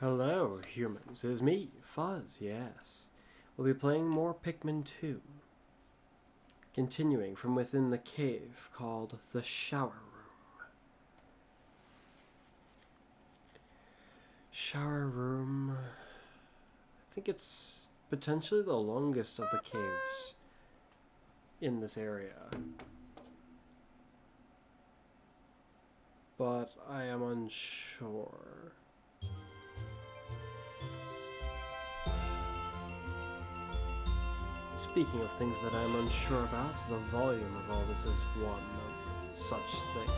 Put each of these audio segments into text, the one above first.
Hello, humans. It is me, Fuzz, yes. We'll be playing more Pikmin 2. Continuing from within the cave called the Shower Room. Shower Room... I think it's potentially the longest of the caves in this area. But I am unsure. Speaking of things that I'm unsure about, the volume of all this is one of such things.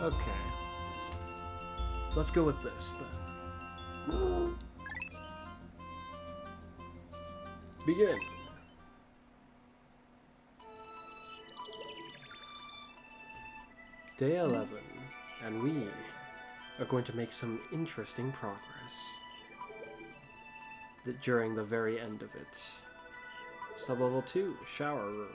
Okay. Let's go with this, then. Begin. Day 11, and we are going to make some interesting progress during the very end of it. Sublevel 2, Shower Room.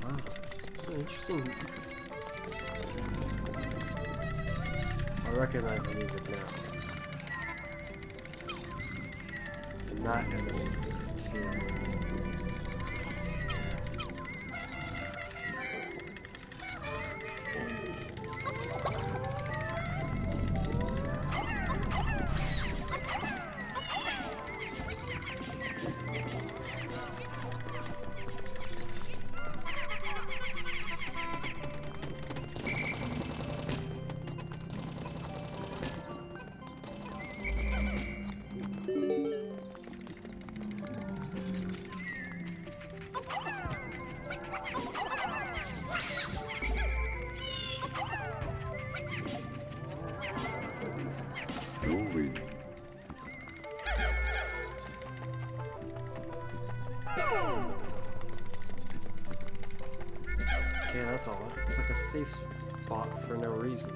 Wow, it's an interesting... I recognize the music now. And that enemy too. Okay, that's all. It's like a safe spot for no reason.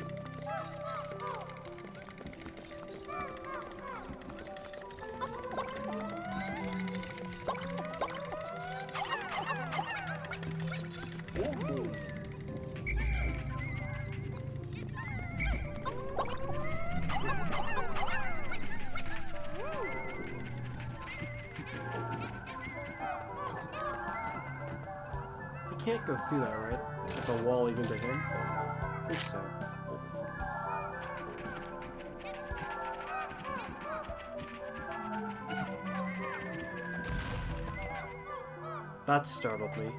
Can't go through that, right? It's a wall even to him? I think so. That startled me.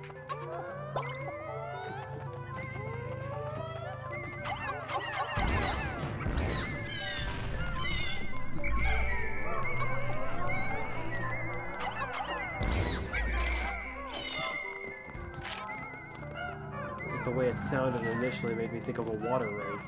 The way it sounded initially made me think of a water wraith.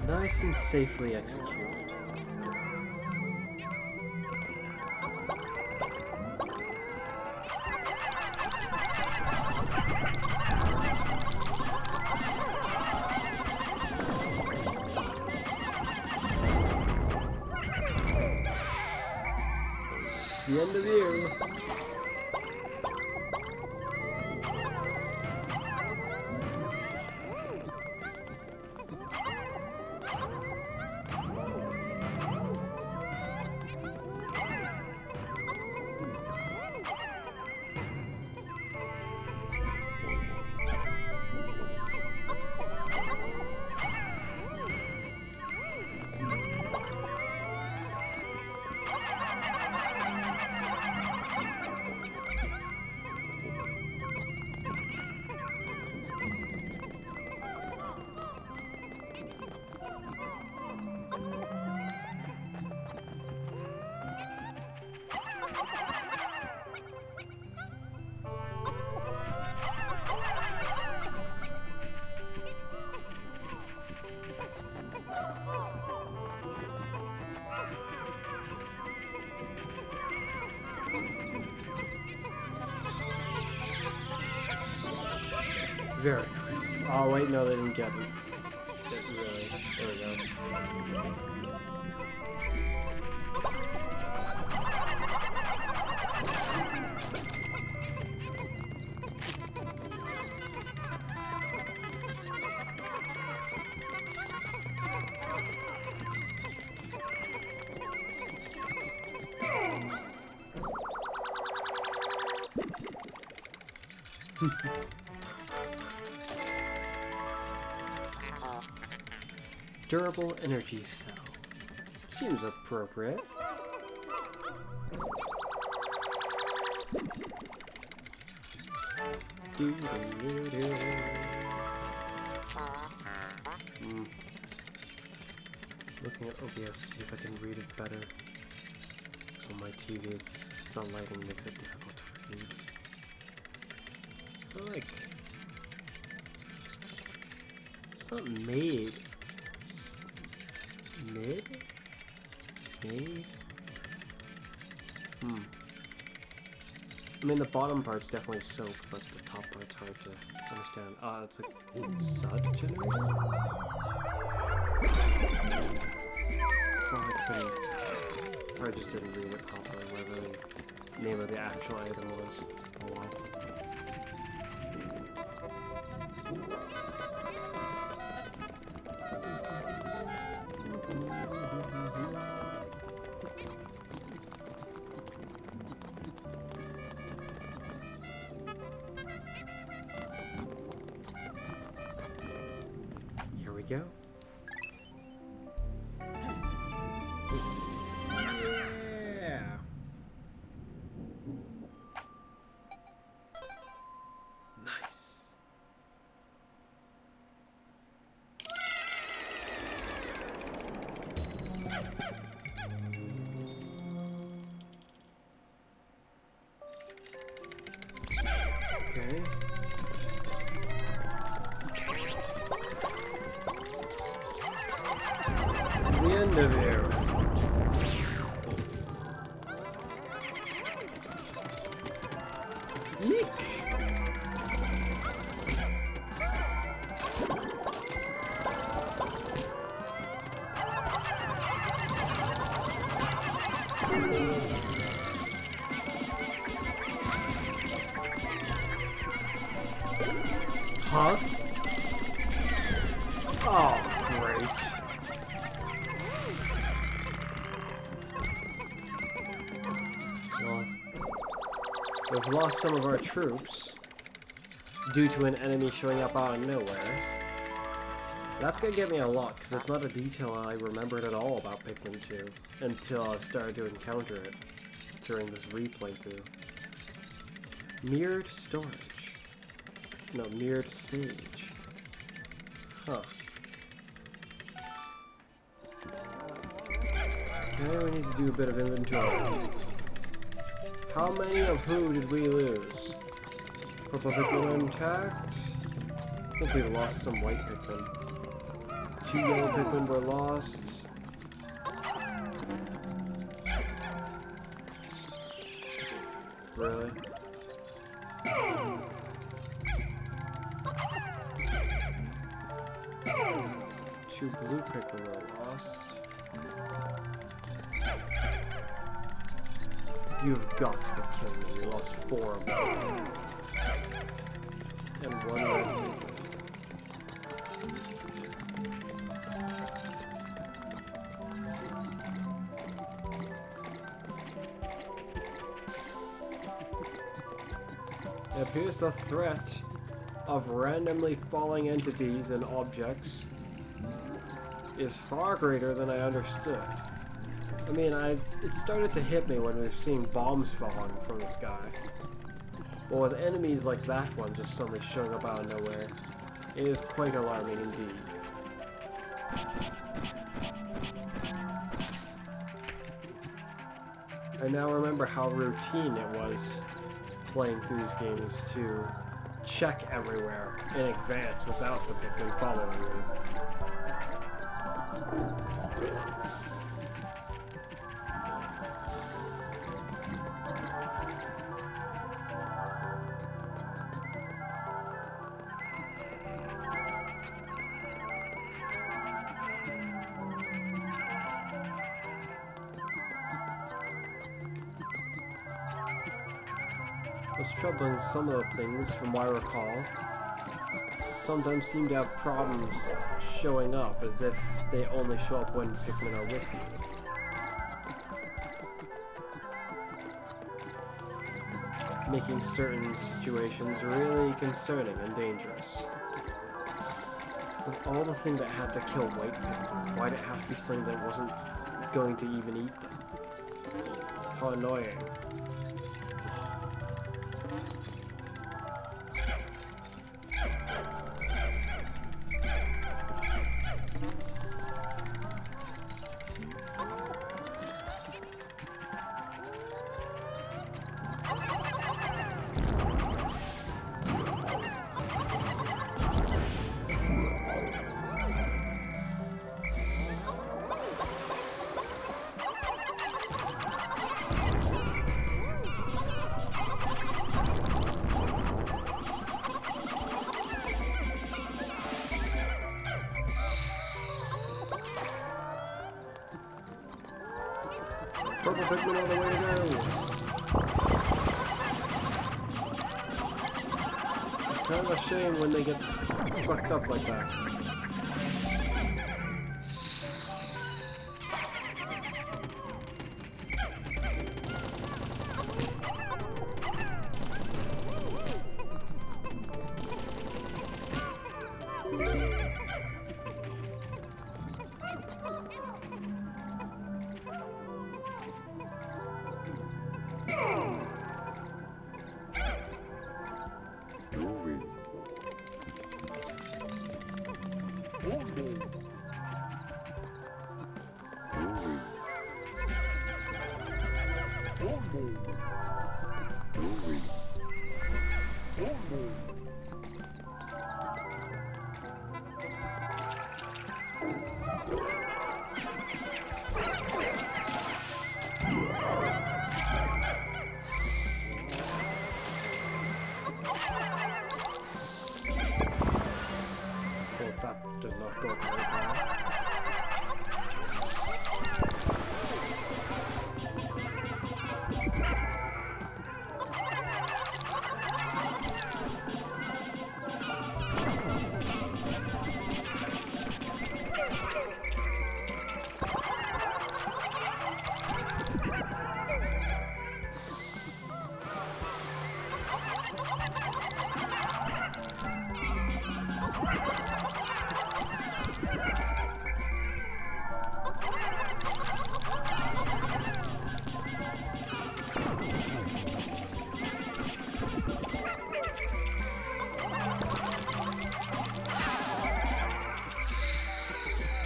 Nice and safely executed. The end of the area. Very nice. Oh wait, no, they didn't get it. It really. There we go. Durable energy cell. Seems appropriate. Looking at OBS to see if I can read it better. So on my TV, the lighting makes it difficult to read. So like, it's not made. Mid? Made? I mean, the bottom part's definitely soap, but the top part's hard to understand. Ah, it's like SUD generator? Probably just didn't read it properly, whatever the name of the actual item was. Oh well. Here we go. Yeah. Nice. Okay. The end of here. Yeek! Huh? Oh, great. Well, we've lost some of our troops due to an enemy showing up out of nowhere. That's gonna get me a lot, because it's not a detail I remembered at all about Pikmin 2 until I started to encounter it during this replay through. Mirrored storage. No, mirrored stage. Huh. Okay, we need to do a bit of inventory. How many of who did we lose? Purple Pikmin intact. I think we lost some white Pikmin. 2 yellow Pikmin were lost. Really? Two blue Pikmin were lost. You've got to be kidding me. We lost 4 of them. And 1 red Pikmin. It appears the threat of randomly falling entities and objects is far greater than I understood. I mean, it started to hit me when we were seeing bombs falling from the sky. But with enemies like that one just suddenly showing up out of nowhere, it is quite alarming indeed. I now remember how routine it was playing through these games to check everywhere in advance without the Pikmin following me. What's troubling is some of the things, from what I recall, sometimes seem to have problems showing up, as if they only show up when Pikmin are with you. Making certain situations really concerning and dangerous. Of all the things that had to kill white Pikmin, why'd it have to be something that wasn't going to even eat them? How annoying. Purple Pikmin are the way to go! It's kind of a shame when they get sucked up like that. That did not go very well.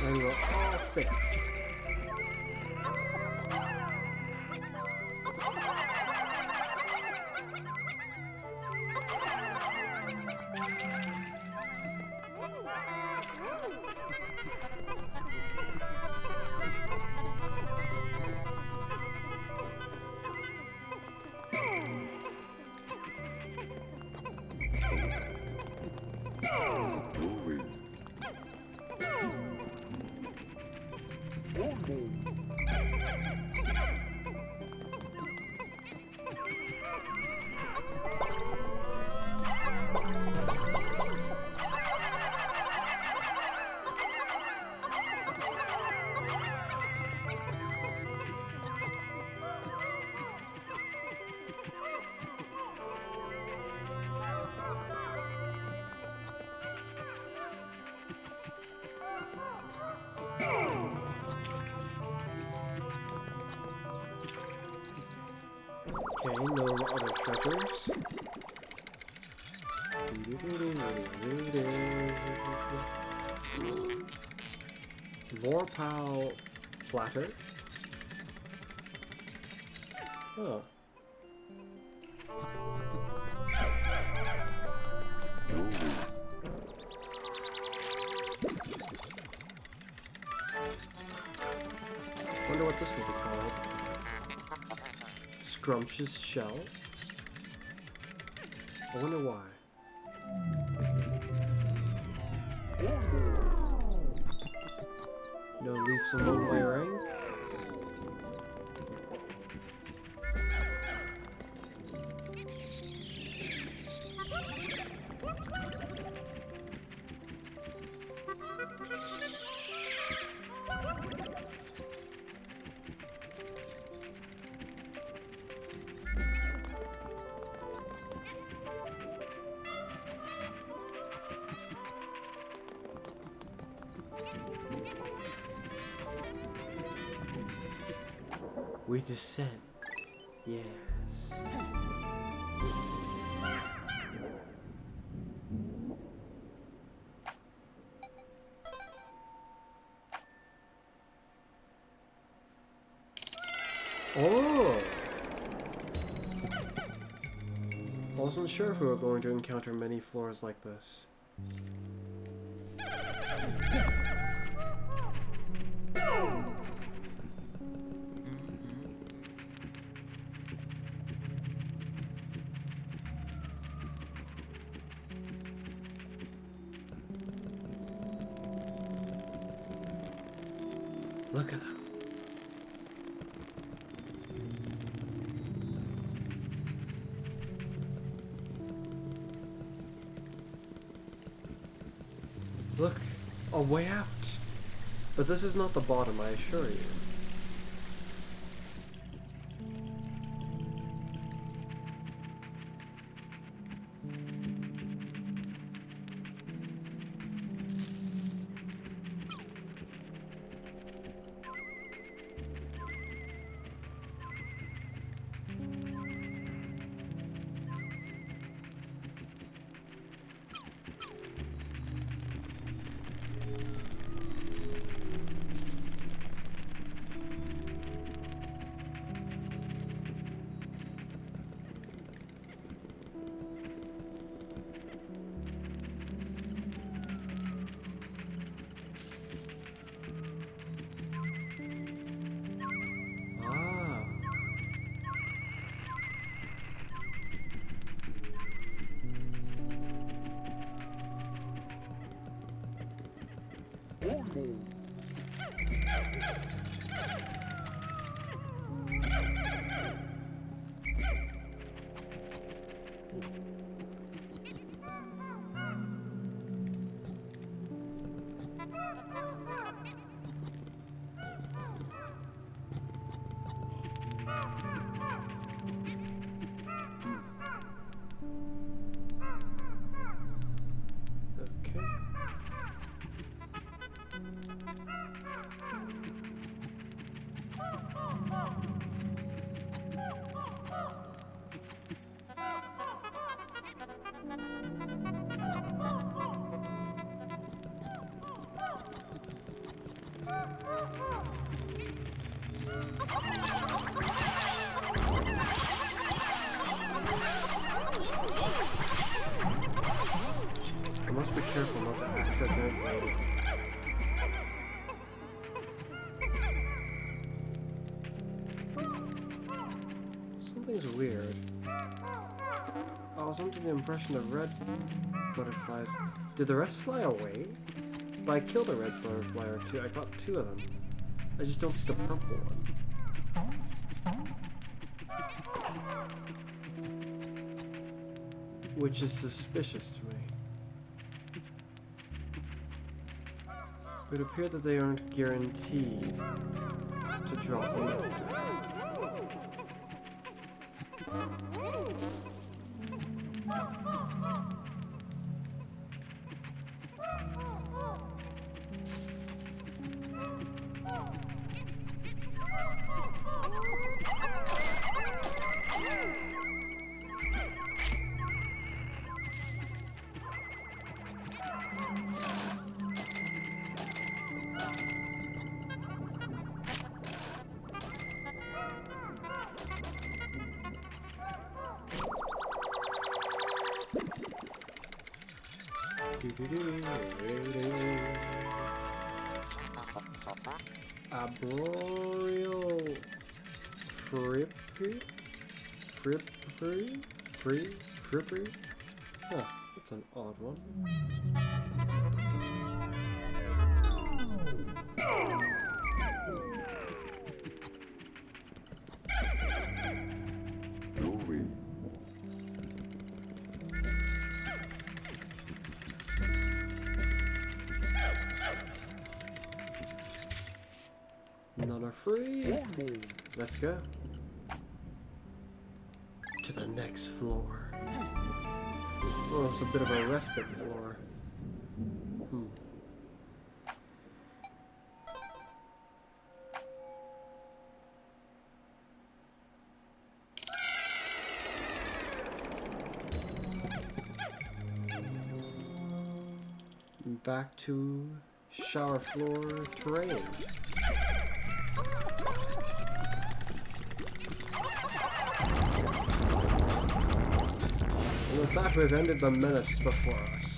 And we're all safe. Okay, no other treasures. Vorpal platter. Oh. Wonder what this would be called. Scrumptious shell? I wonder why. No leaves along my rank. We descend. Yes. Oh! I wasn't sure if we were going to encounter many floors like this. Look at them. Look, a way out. But this is not the bottom, I assure you. I must be careful not to accidentally. Something's weird. I was under the impression of red butterflies. Did the rest fly away? But I killed a red butterfly or two. I got 2 of them. I just don't see the purple one. Which is suspicious to me. It would appear that they aren't guaranteed to drop nectar. Arboreal frippery? Huh, that's an odd one. None are free. Let's go. To the next floor. Well, it's a bit of a respite floor. back to shower floor terrain. And with that, we've ended the menace before us.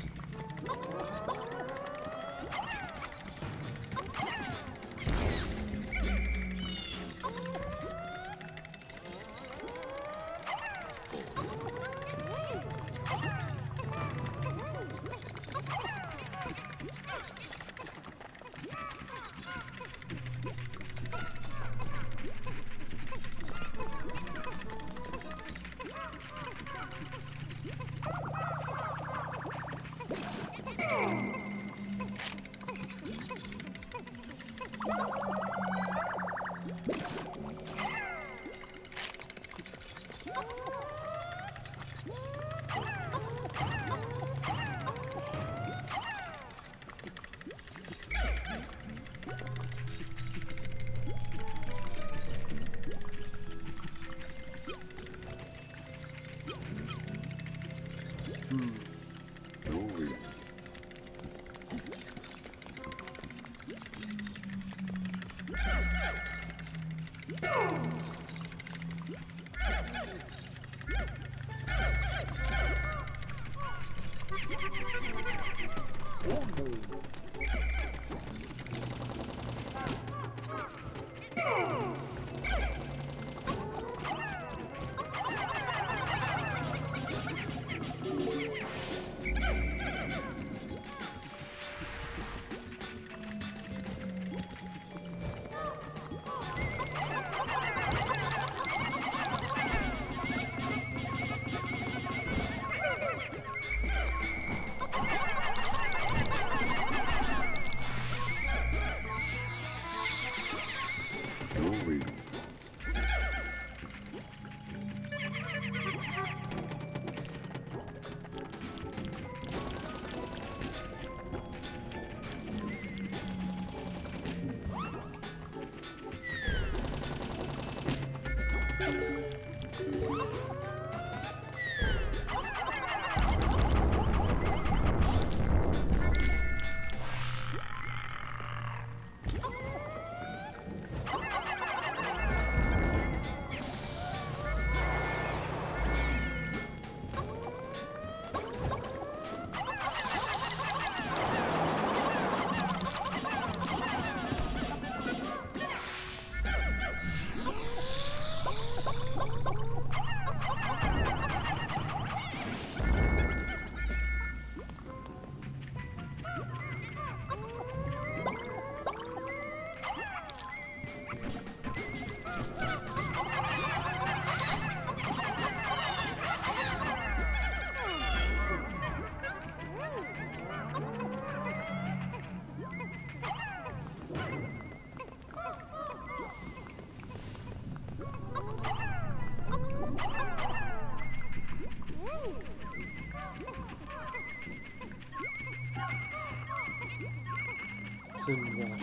It's in water.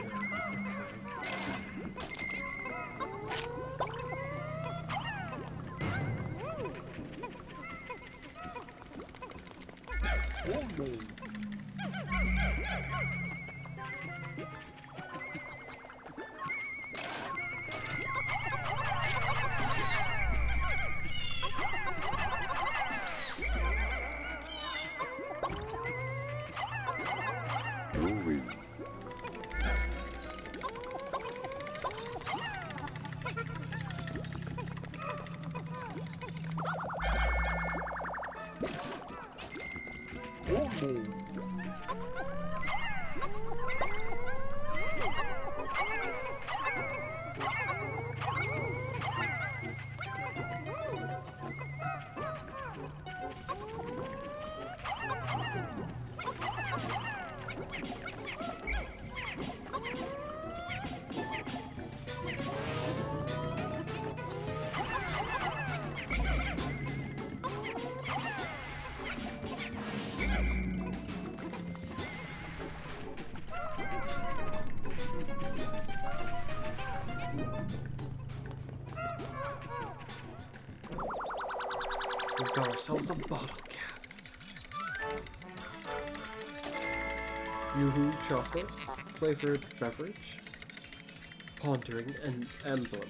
Okay. We've got ourselves a bottle cap. Yoo-hoo chocolate, flavored beverage, pondering an emblem.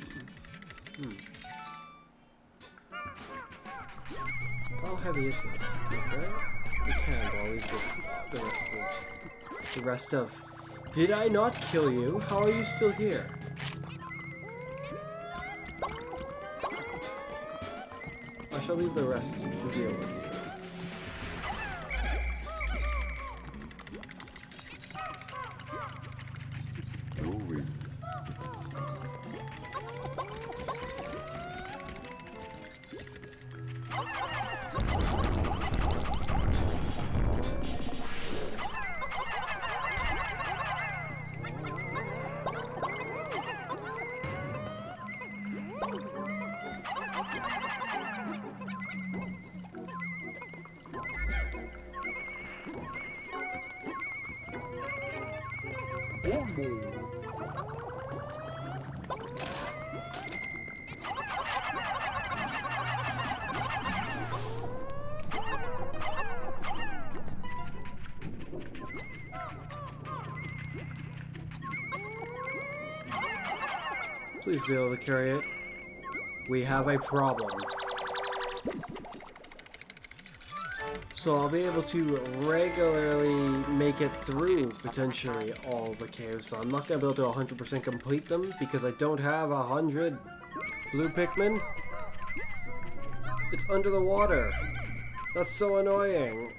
How heavy is this? Okay. The cannonball leaves the rest of. Did I not kill you? How are you still here? I shall leave the rest to deal with you. Please be able to carry it. We have a problem. So I'll be able to regularly make it through, potentially, all the caves, but I'm not going to be able to 100% complete them because I don't have 100 blue Pikmin. It's under the water. That's so annoying.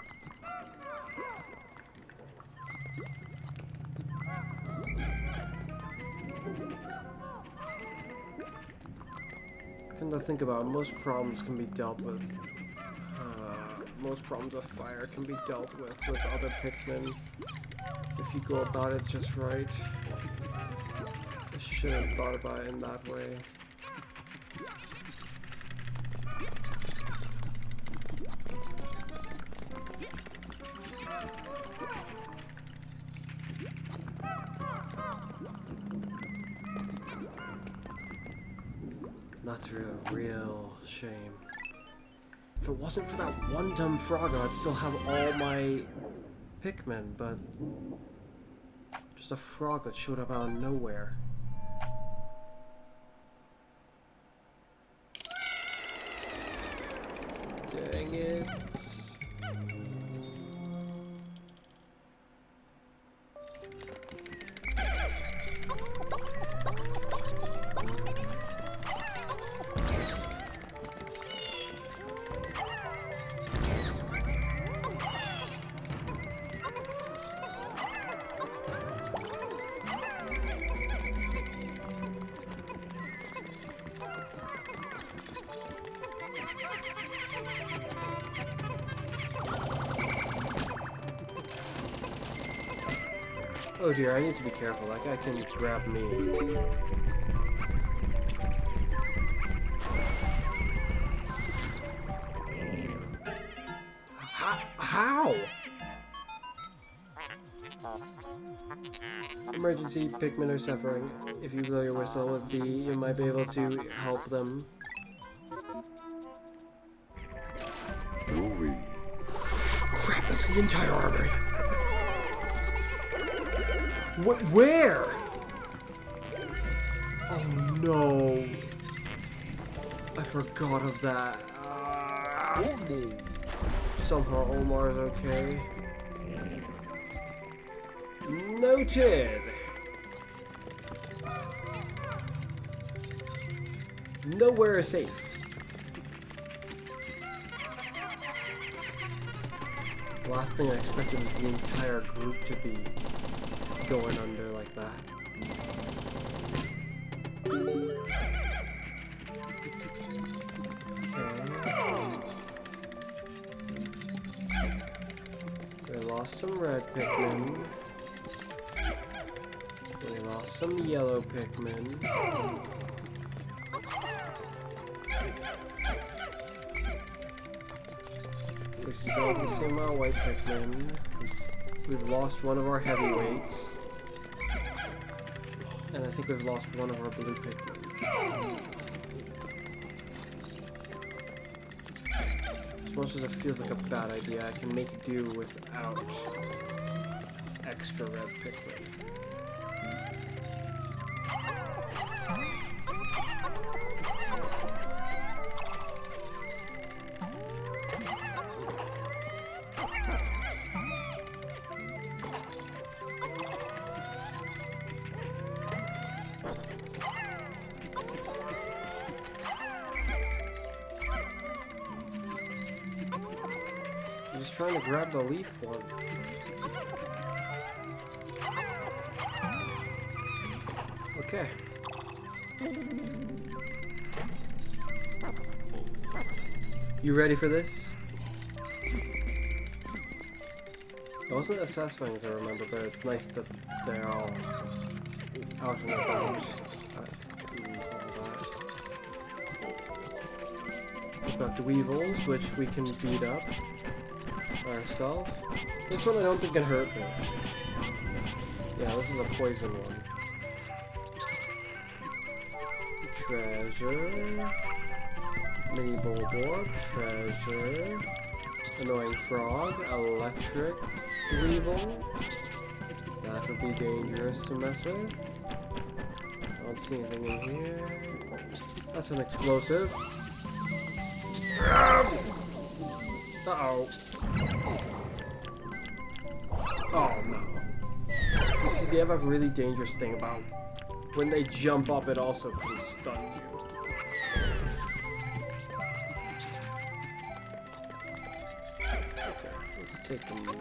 Come to think about it, most problems can be dealt with. Most problems with fire can be dealt with other Pikmin if you go about it just right. I should have thought about it in that way. That's a real shame. If it wasn't for that one dumb frog, I'd still have all my Pikmin, but just a frog that showed up out of nowhere. Dang it. Oh dear, I need to be careful. That guy can grab me. How? Emergency, Pikmin are suffering. If you blow your whistle with B, you might be able to help them. Crap, that's the entire armory. What? Where? Oh no! I forgot of that. Somehow Omar's okay. Noted! Nowhere is safe. The last thing I expected was the entire group to be going under like that. Okay. We lost some red Pikmin. We lost some yellow Pikmin. We still have the same amount of white Pikmin. We've lost one of our heavyweights. And I think we've lost one of our blue Pikmin. As much as it feels like a bad idea, I can make do without. extra red Pikmin. I'm just trying to grab the leaf one. Okay. You ready for this? It wasn't as satisfying as I remember, but it's nice that they're all out and about. We've got Dweevils, which we can beat up ourselves. This one I don't think can hurt me. Yeah, this is a poison one. Treasure. Mini Bulborb. Treasure. Annoying Frog. Electric Weevil. That would be dangerous to mess with. I don't see anything in here. That's an explosive. Uh-oh. Oh no. You see, they have a really dangerous thing about when they jump up, it also can stun you. Okay, let's take them out.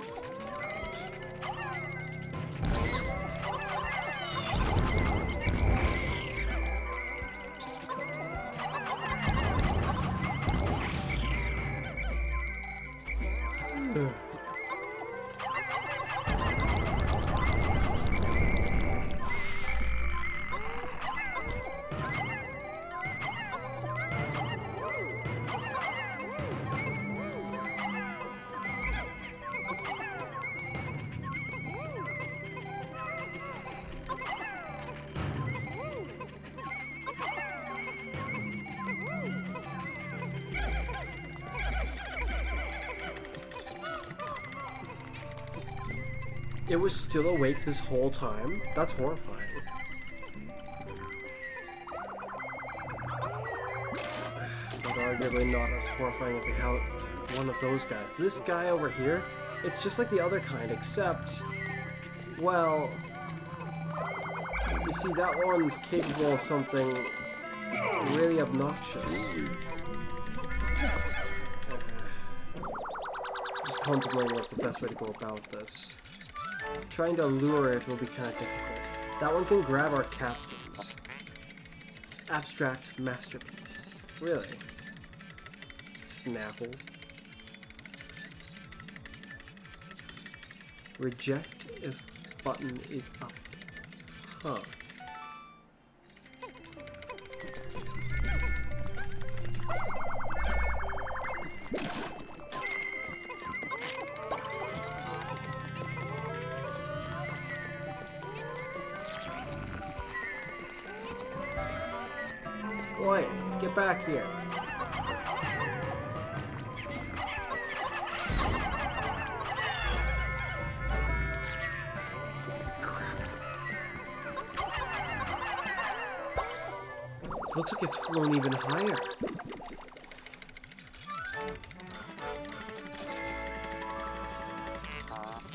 It was still awake this whole time? That's horrifying. But arguably not as horrifying as how one of those guys. This guy over here, it's just like the other kind, except, well, you see, that one's capable of something really obnoxious. Just contemplating what's the best way to go about this. Trying to lure it will be kind of difficult. That one can grab our captains. Abstract masterpiece. Really? Snapple. Reject if button is up. Huh. Boy, get back here. Crap. It looks like it's flown even higher.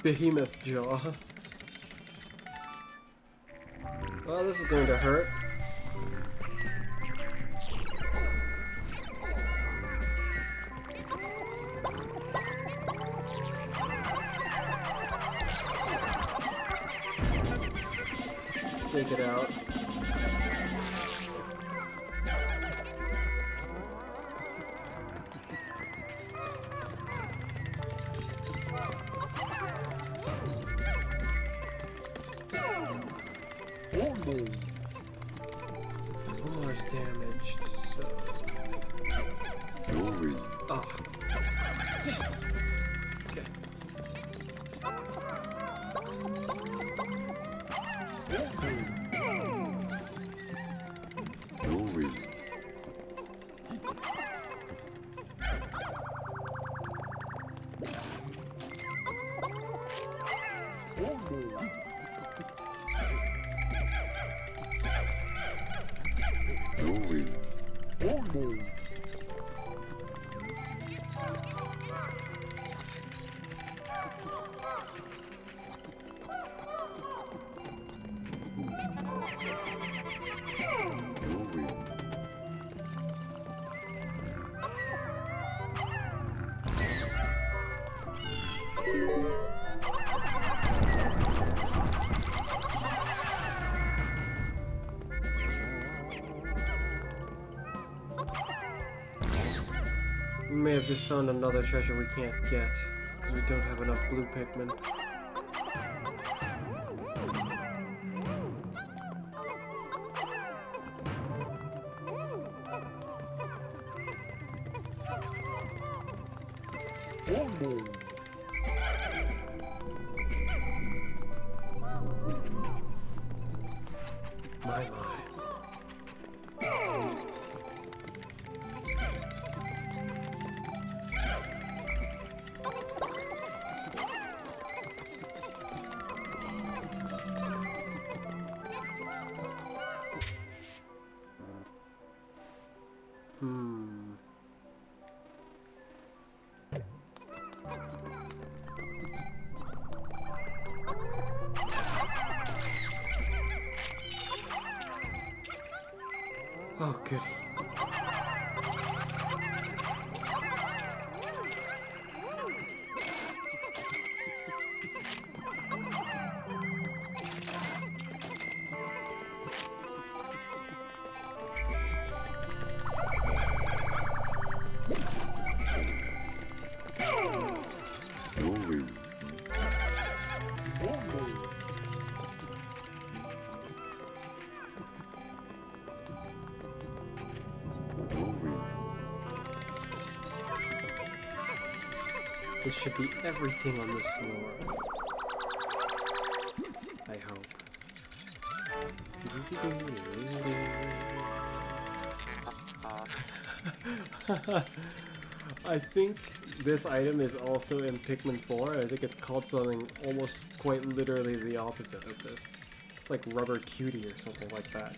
Behemoth jaw. Well, this is going to hurt. Take it out. Almost damaged, so... Oh. Okay. We may have just found another treasure we can't get, because we don't have enough blue Pikmin. My. Oh, goody. This should be everything on this floor. I hope. I think this item is also in Pikmin 4. I think it's called something almost quite literally the opposite of this. It's like Rubber Cutie or something like that.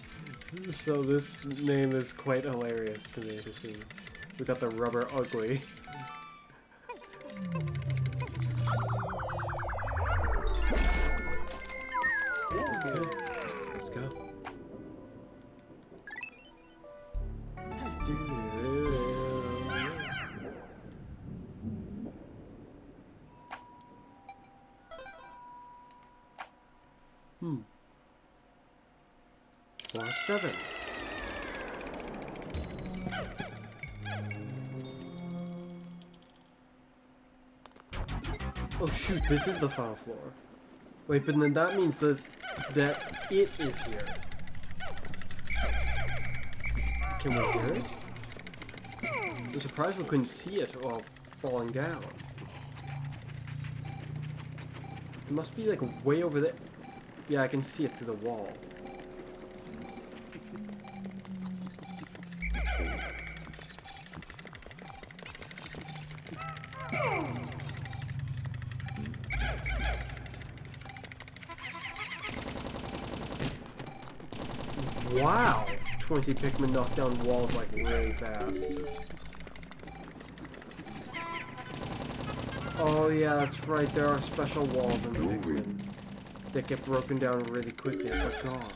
So this name is quite hilarious to me to see. We got the Rubber Ugly. Okay, let's go. Floor 7. Oh shoot, this is the final floor. Wait, but then that means that it is here. Can we hear it? I'm surprised we couldn't see it while falling down. It must be like way over there. Yeah, I can see it through the wall. Wow! 20 Pikmin knock down walls like really fast. Oh yeah, that's right, there are special walls in Pikmin that get broken down really quickly, I forgot.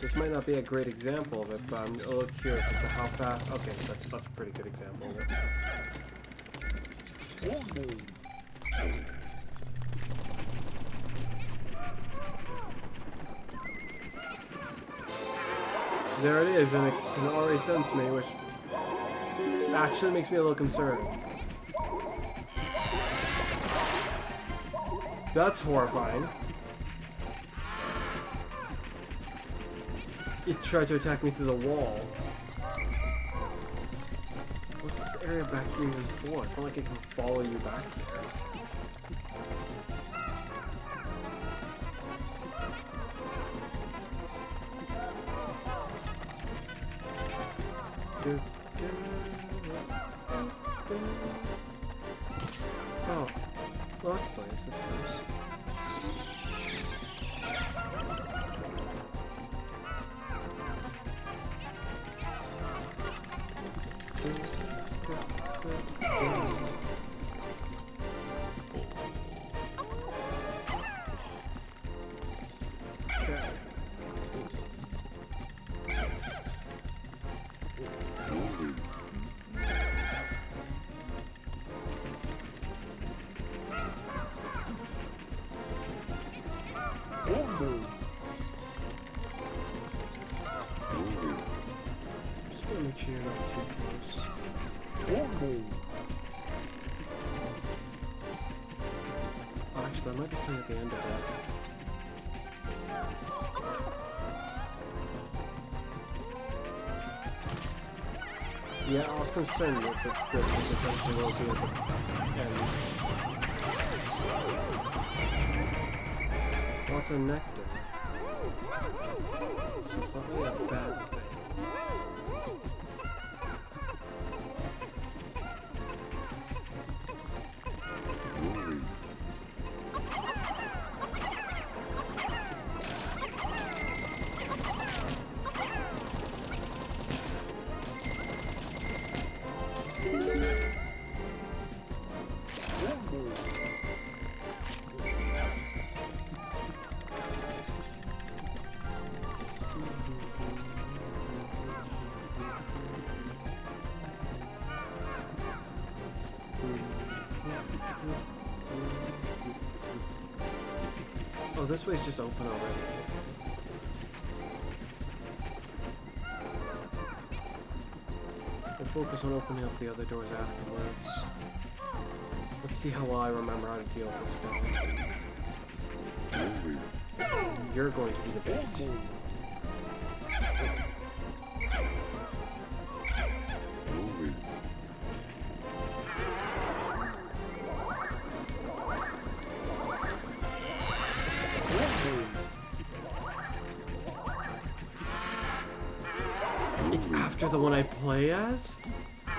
This might not be a great example of it, but I'm a little curious as to how fast... Okay, that's a pretty good example of it. There it is, and it can already sense me, which actually makes me a little concerned. That's horrifying. It tried to attack me through the wall. What's this area back here even for? It's not like it can follow you back there. Oh, well that's nice, I suppose. Oh, actually, there might be something at the end of that. Yeah, I was concerned that this essentially will be at the end. What's a nectar? So it's not really a bad thing. Oh, this way's just open already. We'll focus on opening up the other doors afterwards. Let's see how well I remember how to deal with this guy. You're going to be the bait. It's after the one I play as? I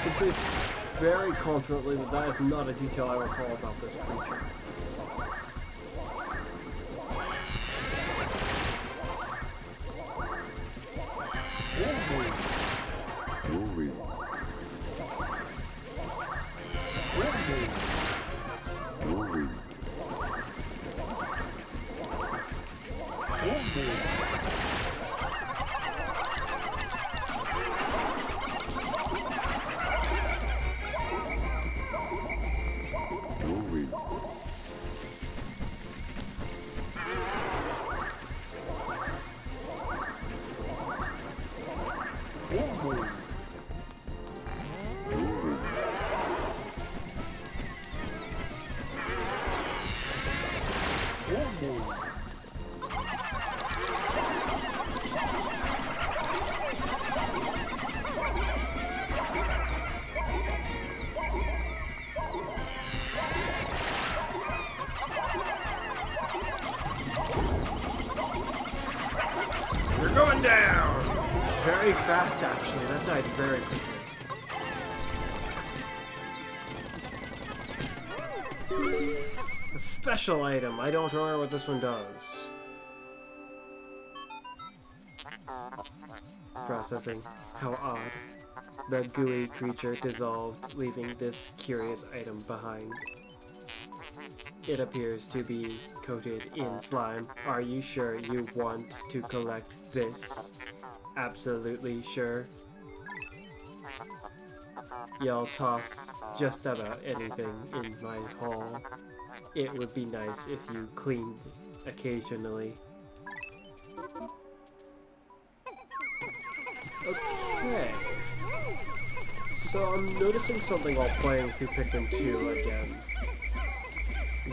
can say very confidently that that is not a detail I recall about this creature. You're going down! Very fast, actually. That died very quickly. A special item. I don't remember what this one does. Processing. How odd. The gooey creature dissolved, leaving this curious item behind. It appears to be coated in slime. Are you sure you want to collect this? Absolutely sure. Y'all toss just about anything in my haul. It would be nice if you cleaned occasionally. Okay. So I'm noticing something while playing through Pikmin 2 again.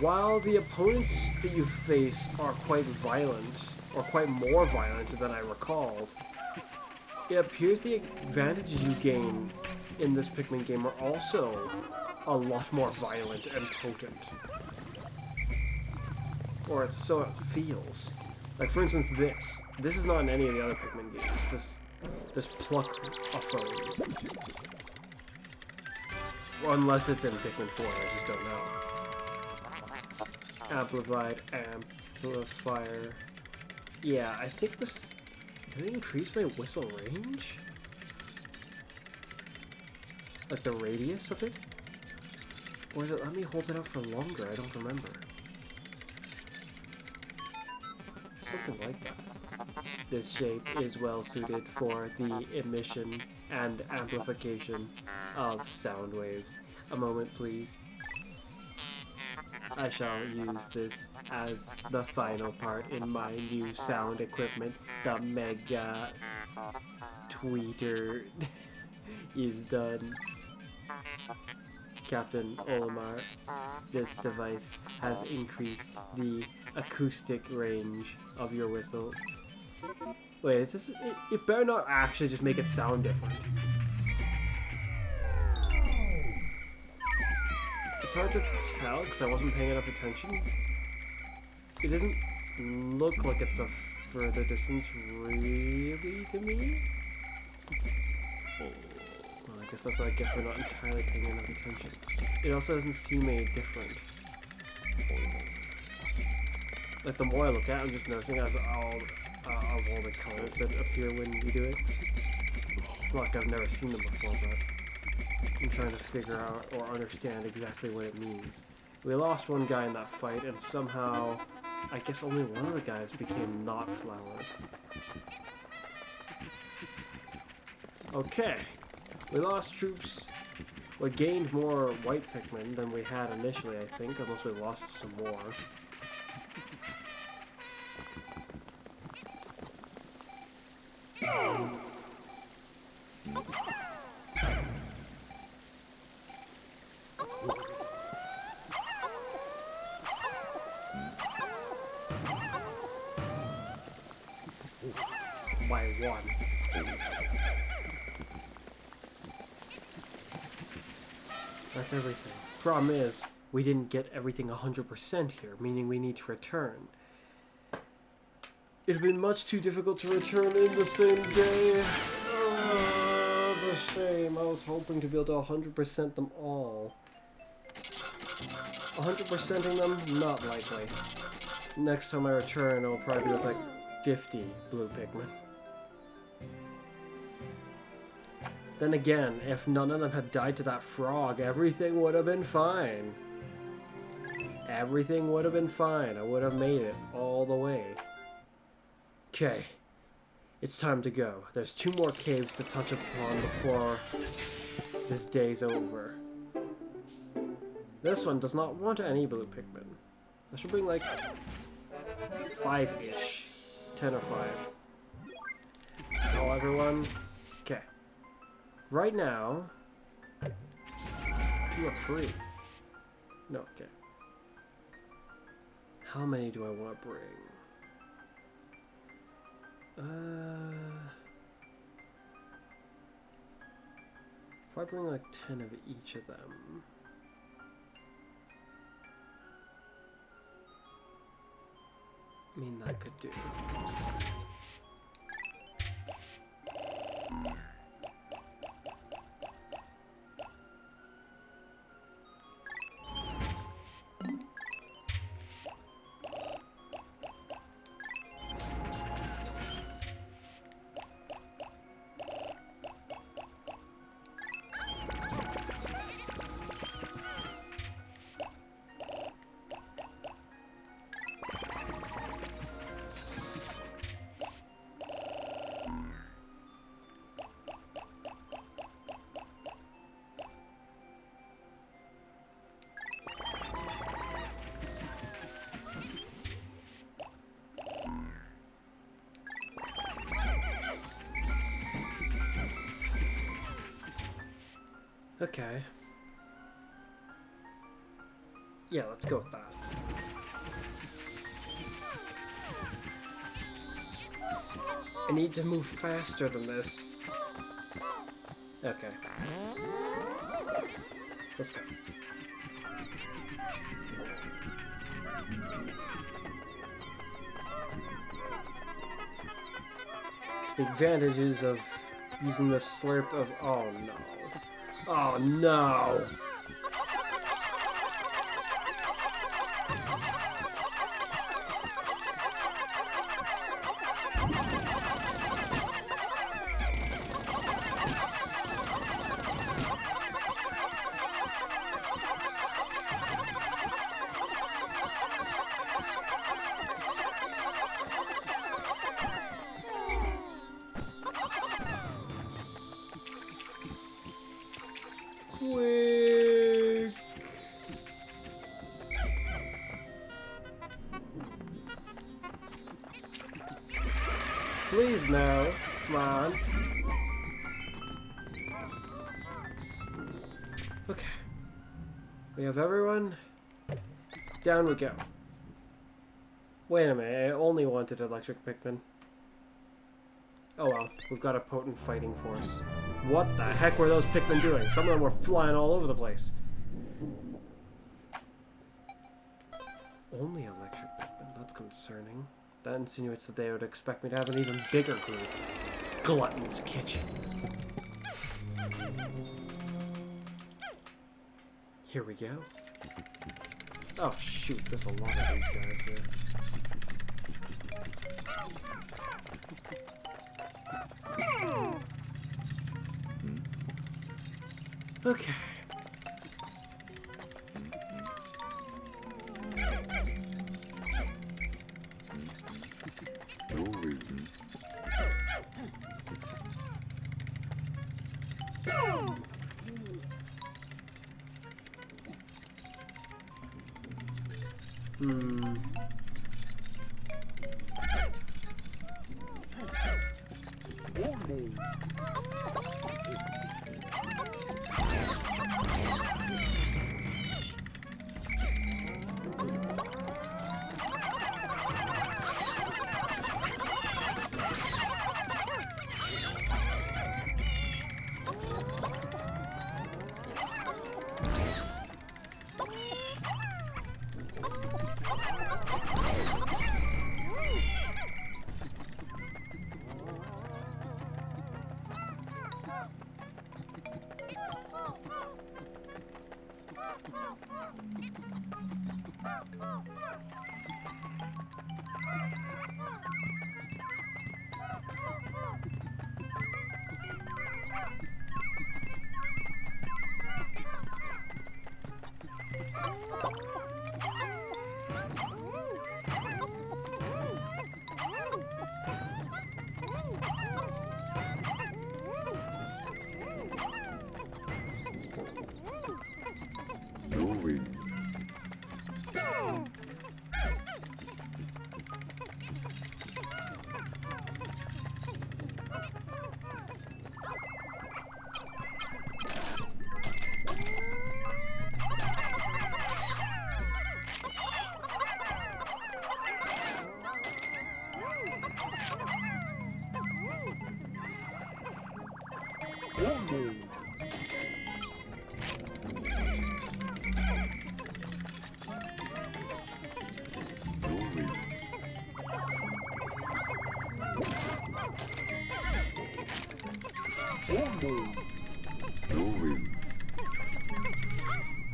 While the opponents that you face are quite violent, or quite more violent than I recalled, it appears the advantages you gain in this Pikmin game are also a lot more violent and potent. Or so it feels. Like, for instance, this is not in any of the other Pikmin games. This pluck a foe. Well, unless it's in Pikmin 4, I just don't know. Amplified amplifier. Yeah, I think this... Does it increase my whistle range? Like the radius of it? Or does it let me hold it out for longer? I don't remember. Something like that. This shape is well suited for the emission and amplification of sound waves. A moment, please. I shall use this as the final part in my new sound equipment. The mega tweeter is done. Captain Olimar, this device has increased the acoustic range of your whistle. Wait, is this, it better not actually just make it sound different. It's hard to tell because I wasn't paying enough attention. It doesn't look like it's a further distance really to me. Well, I guess that's what I get for not entirely paying enough attention. It also doesn't seem any different. Like the more I look at it, I'm just noticing as all the colors that appear when you do it. It's not like I've never seen them before, but I'm trying to figure out or understand exactly what it means. We lost one guy in that fight, and somehow, I guess only one of the guys became not flowered. Okay, we lost troops. We gained more white Pikmin than we had initially, I think, unless we lost some more. By one. That's everything. Problem is, we didn't get everything 100% here, meaning we need to return. It'd been much too difficult to return in the same day. Oh, the shame. I was hoping to be able to 100% them all. 100%ing them? Not likely. Next time I return, it'll probably be with like 50 blue Pikmin. Then again, if none of them had died to that frog, everything would have been fine. Everything would have been fine. I would have made it all the way. Okay. It's time to go. There's 2 more caves to touch upon before this day's over. This one does not want any blue Pikmin. I should bring like 5-ish. 10 or 5. Call everyone. Okay. Right now, 2 are free. No, okay. How many do I want to bring? If I bring like 10 of each of them. I mean, that could do. Okay. Yeah, let's go with that. I need to move faster than this. Okay. Let's go. It's the advantages of using the slurp of... Oh no. Oh no! Wait. Please, no. Come on. Okay. We have everyone. Down we go. Wait a minute, I only wanted electric Pikmin. Oh well, we've got a potent fighting force. What the heck were those Pikmin doing? Some of them were flying all over the place. Only electric Pikmin, that's concerning. That insinuates that they would expect me to have an even bigger group. Glutton's Kitchen. Here we go. Oh shoot, there's a lot of these guys here. Okay.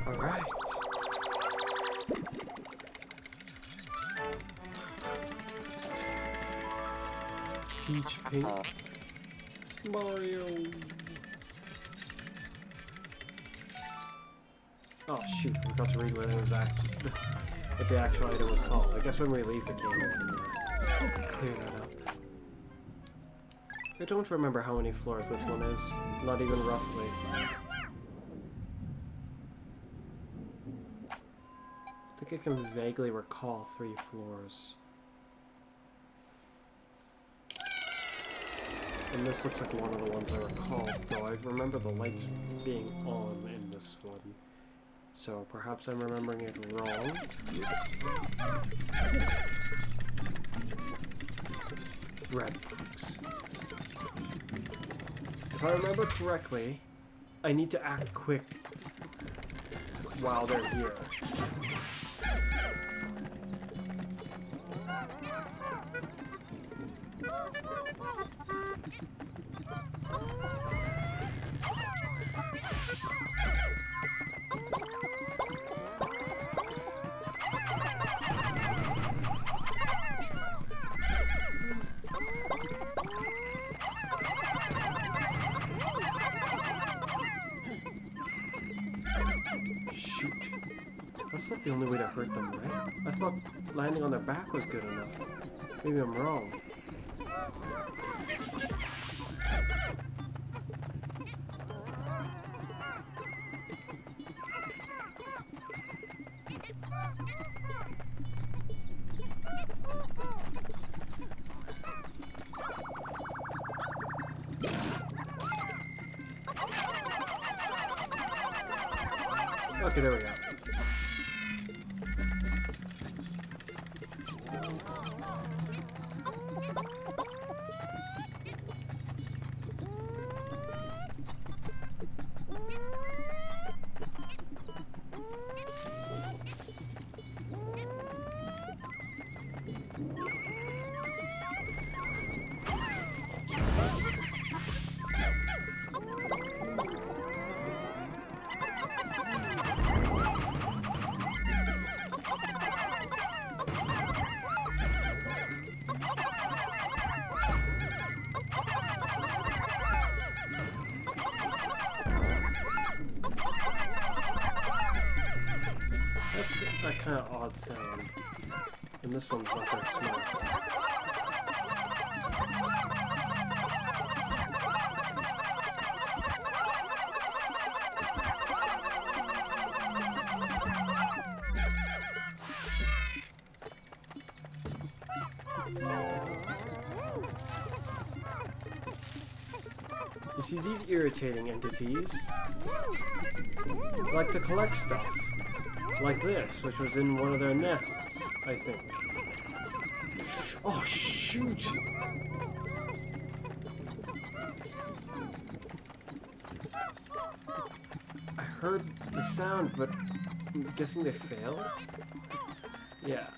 Alright. Peach Pink. Mario. Oh shoot, I forgot to read what it was what the actual item was called. I guess when we leave the game we can clear that up. I don't remember how many floors this one is, not even roughly. I think I can vaguely recall 3 floors. And this looks like one of the ones I recall, though I remember the lights being on in this one. So perhaps I'm remembering it wrong. Red box. If I remember correctly, I need to act quick while they're here. Shoot. That's not the only way to hurt them, right? I thought landing on their back was good enough. Maybe I'm wrong. Okay, there we go. That kind of odd sound. And this one's not very small. You see, these irritating entities like to collect stuff. Like this, which was in one of their nests, I think. Oh, shoot! I heard the sound, but I'm guessing they failed? Yeah.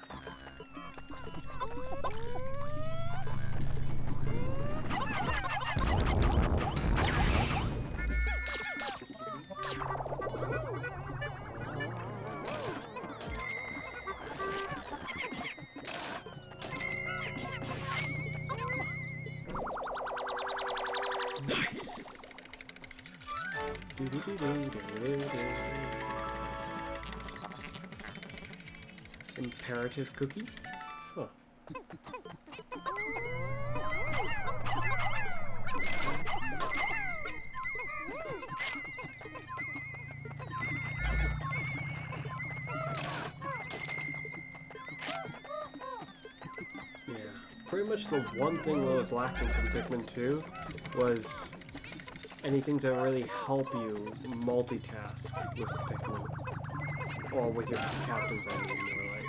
Nice. Imperative cookie? Huh. Yeah. Pretty much the one thing that was lacking from Pikmin 2 was anything to really help you multitask with Pikmin. Or with your captains, I mean, more like.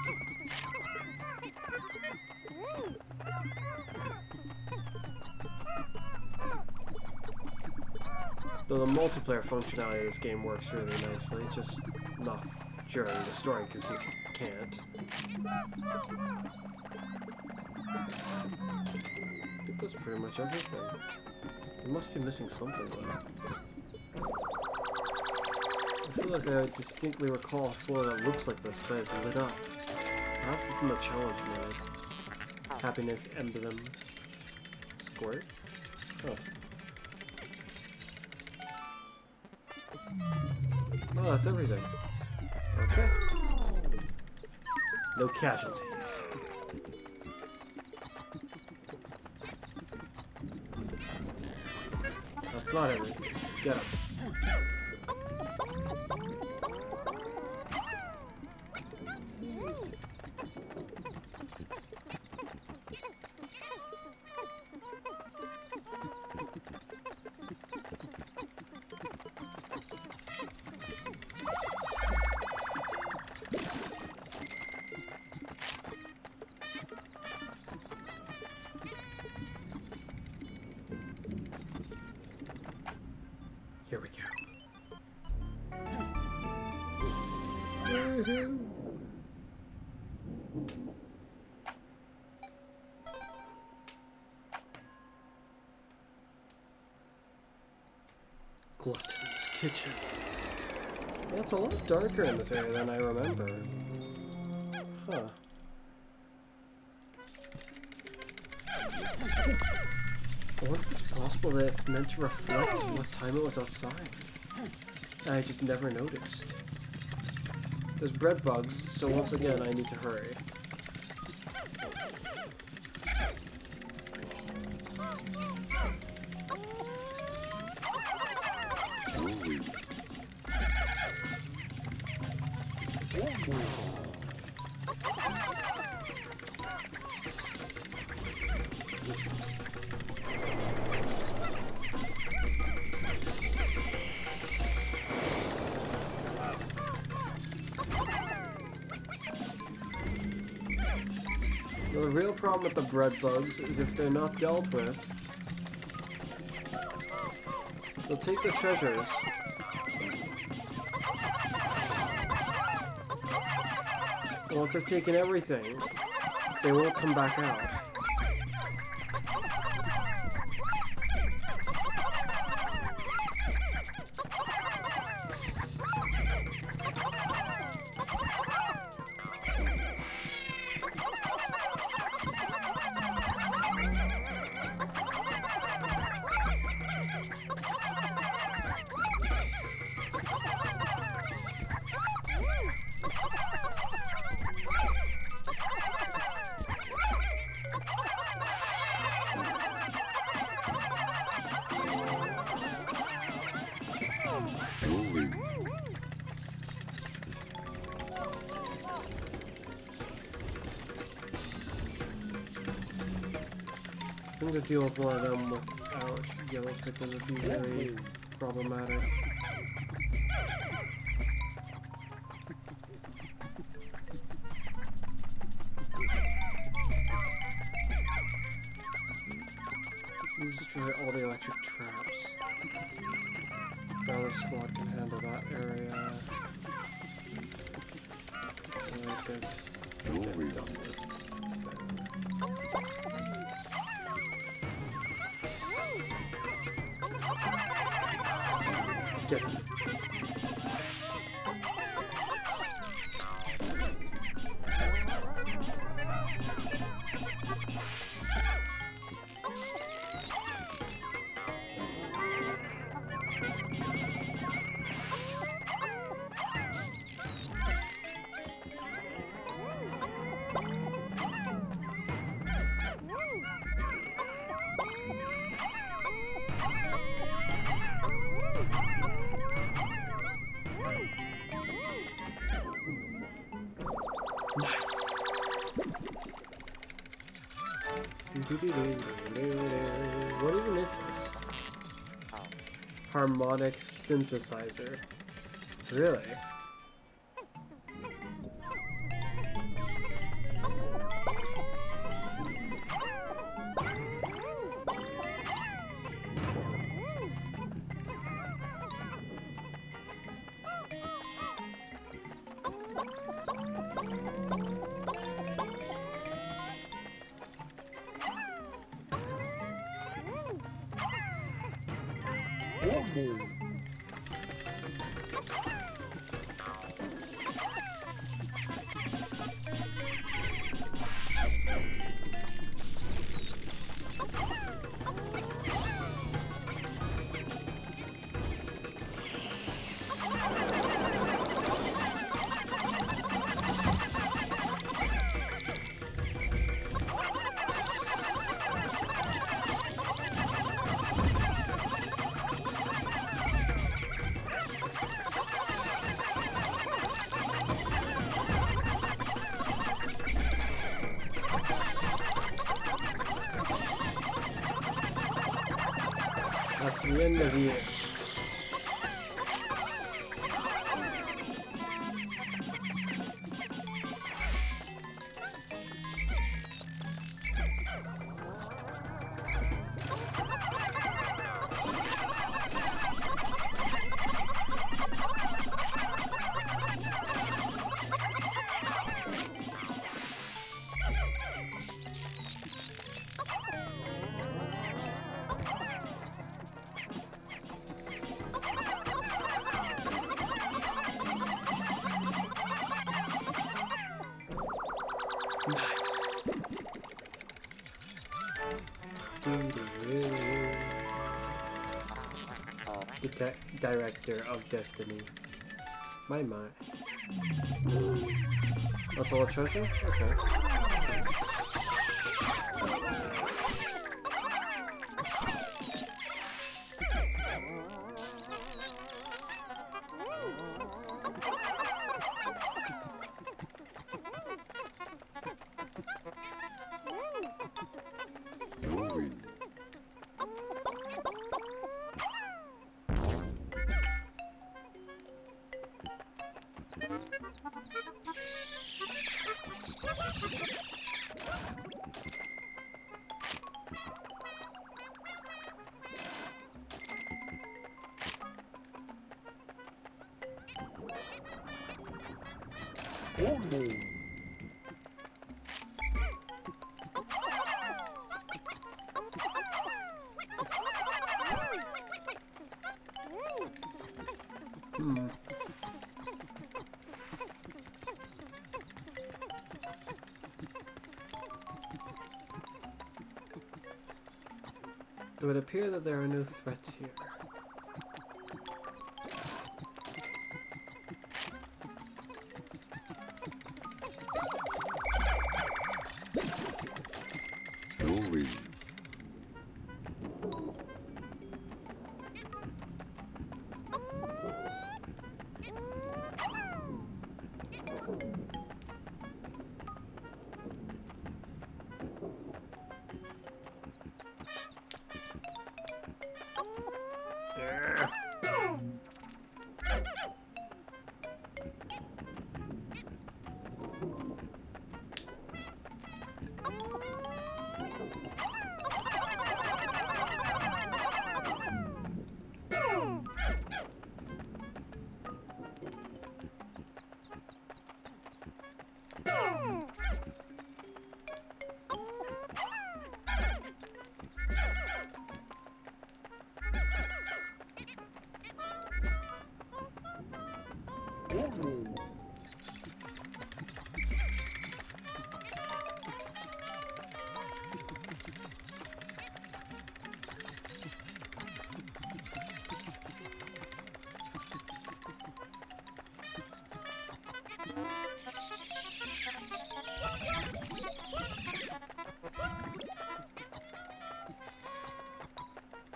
Though the multiplayer functionality of this game works really nicely, just not during the story, because you can't. I think that's pretty much everything. I must be missing something, though. I feel like I distinctly recall a floor that looks like this, but it's lit up. Perhaps it's in the challenge mode. Happiness emblem. Squirt? Oh. Oh, that's everything. Okay. No casualties. That's not everything. Get him. Here we go. Woohoo! Glutton's kitchen. Yeah, it's a lot darker in this area than I remember. Huh. I wonder if it's possible that it's meant to reflect what time it was outside. And I just never noticed. There's bread bugs, so once again I need to hurry. real problem with the bread bugs is if they're not dealt with, they'll take the treasures. Once they've taken everything, they won't come back out. I think to deal with one of them without yellow pickles would be very problematic. Destroy all the electric traps. The other squad can handle that area. And these guys get done with. Get him. What even is this? Harmonic synthesizer. Really? That's the end of the Director of Destiny. My. That's all the treasure? Okay. It would appear that there are no threats here.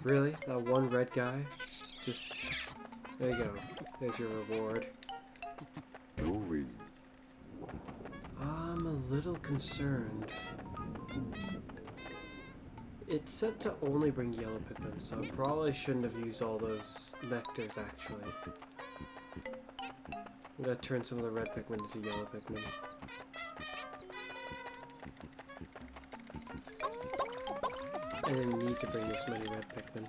Really? That one red guy? Just... there you go. There's your reward. I'm a little concerned. It said to only bring yellow Pikmin, so I probably shouldn't have used all those nectars, actually. I'm gonna turn some of the red Pikmin into yellow Pikmin. I didn't need to bring this many red Pikmin.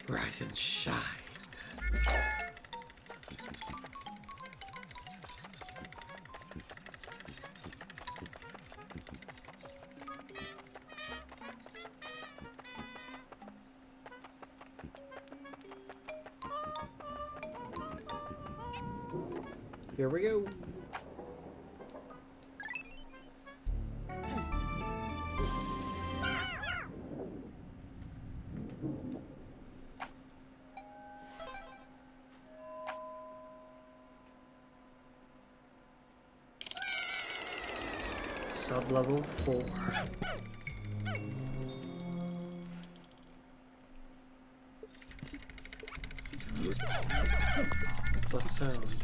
Rise and shine. Here we go. Sub-level 4. What sound?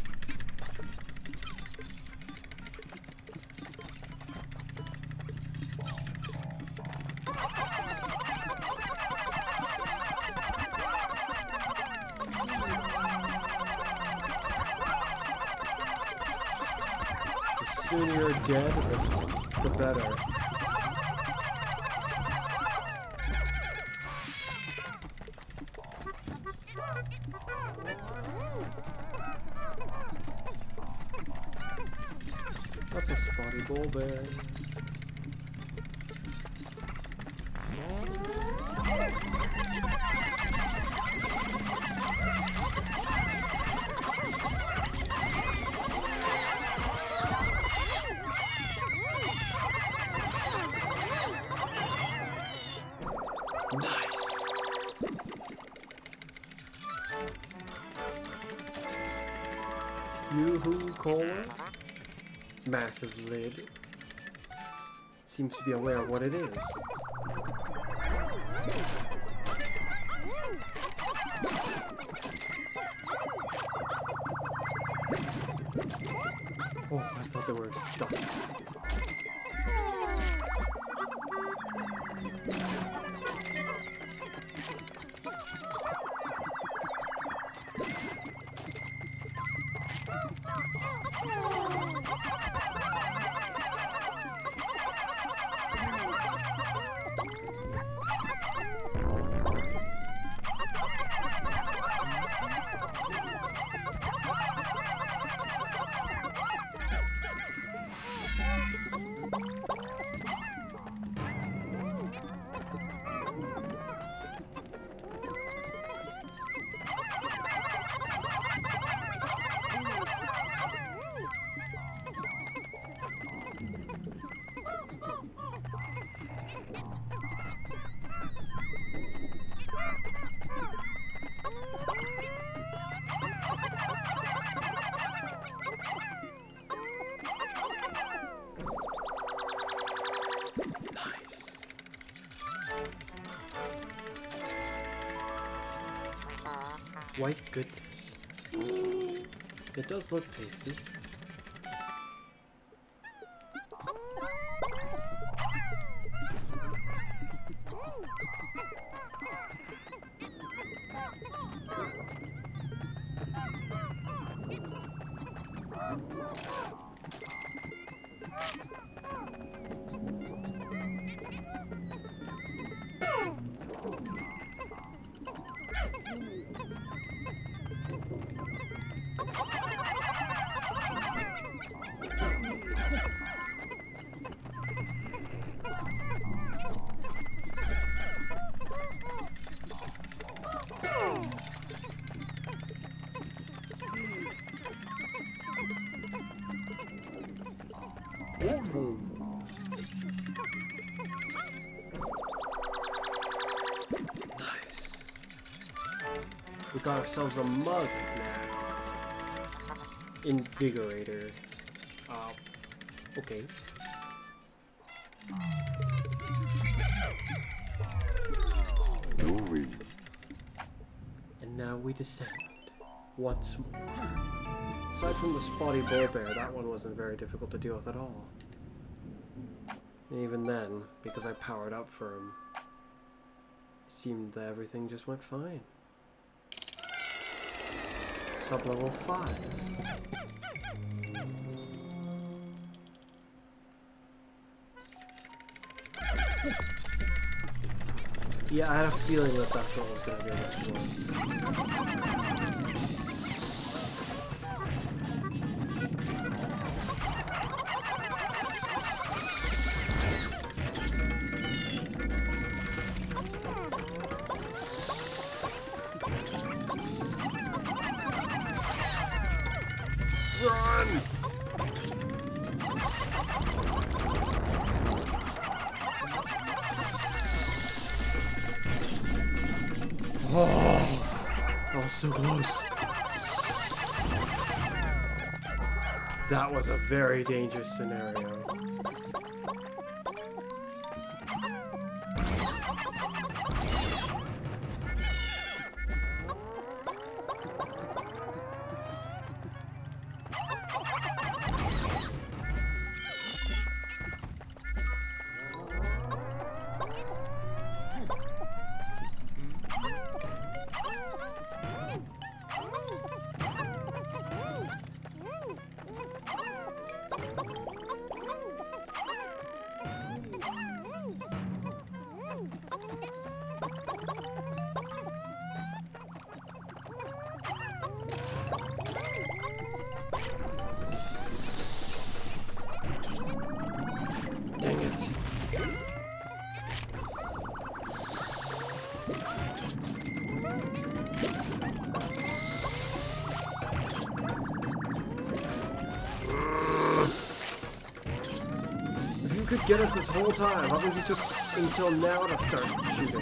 The sooner you're dead, the better. That's a spotty bull bear. Nice. Yoo-hoo, caller. Massive lid. Seems to be aware of what it is. Oh, I thought they were stuck. White goodness. It does look tasty. Nice. We got ourselves a mug now. Invigorator. Okay. And now we descend once more. Aside from the spotty bullbear, that one wasn't very difficult to deal with at all. And even then, because I powered up for him, it seemed that everything just went fine. Sub-level 5. Yeah, I had a feeling that that's what was going to be this one. Run! Oh, that was so close. That was a very dangerous scenario. Dang it. If you could get us this whole time, how come you took until now to start shooting?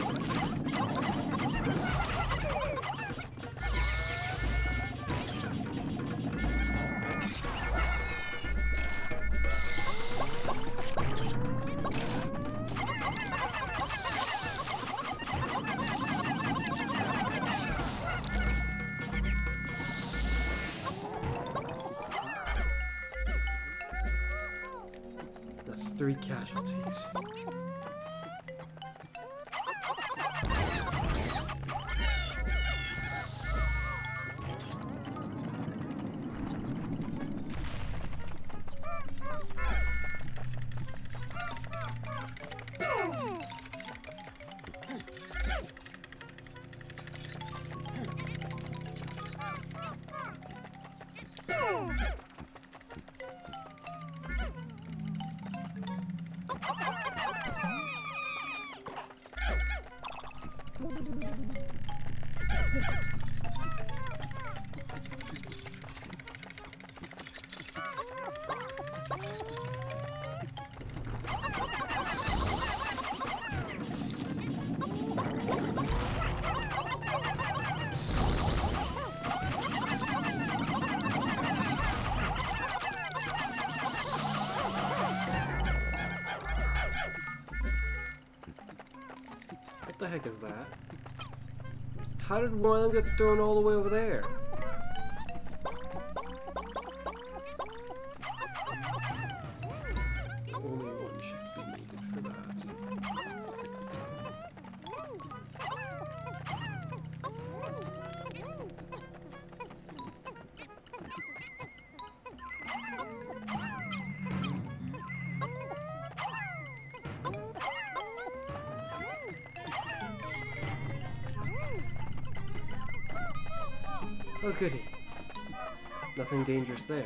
That's 3 casualties. What the heck is that? How did one of them get thrown all the way over there? Only one should be needed for that. Oh goody. Nothing dangerous there.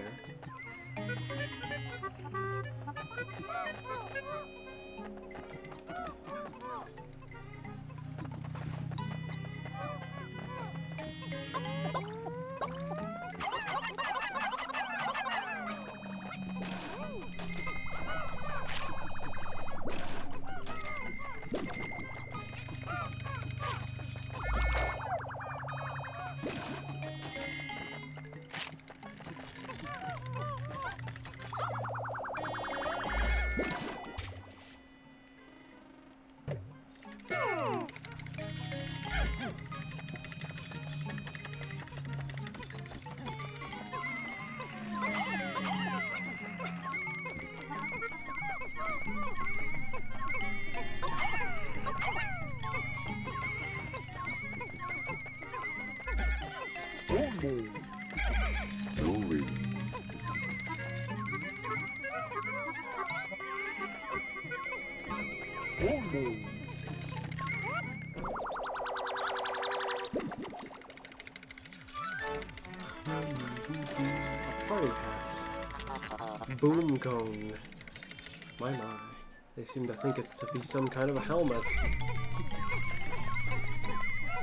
A party hat. Boom cone. My. They seem to think it's to be some kind of a helmet.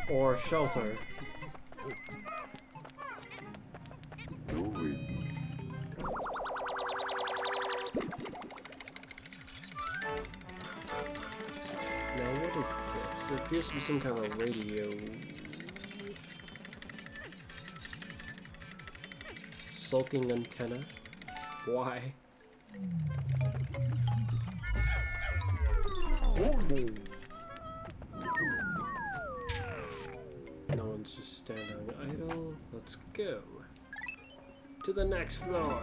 Or shelter. Now what is this? It appears to be some kind of radio. Sulking antenna? Why? No one's just standing idle. Let's go to the next floor.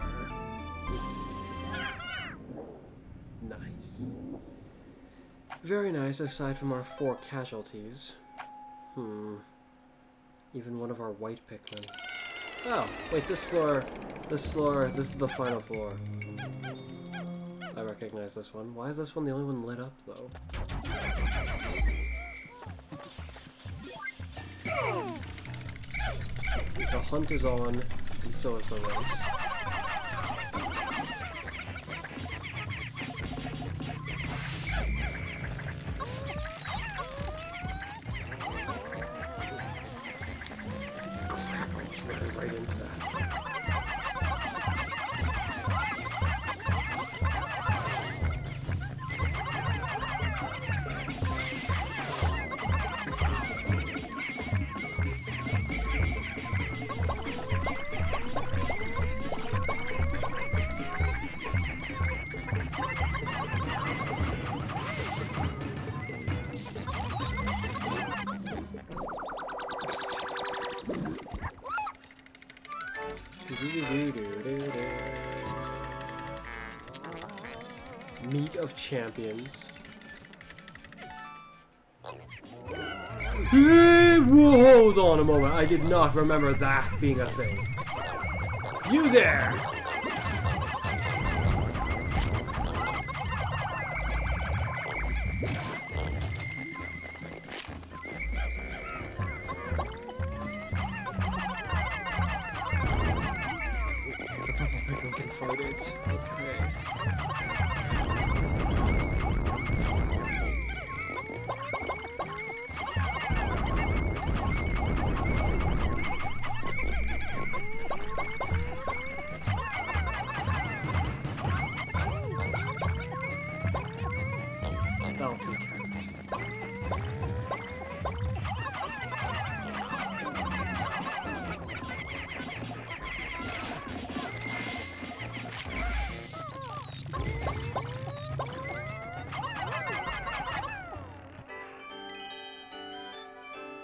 Nice. Very nice, aside from our 4 casualties. Even one of our white Pikmin. Oh, wait, this is the final floor. I recognize this one. Why is this one the only one lit up, though? The hunt is on, and so is the race. Right into that. Meet of Champions. Hold on a moment. I did not remember that being a thing. You there! We can fight it. Okay. That'll take care of it.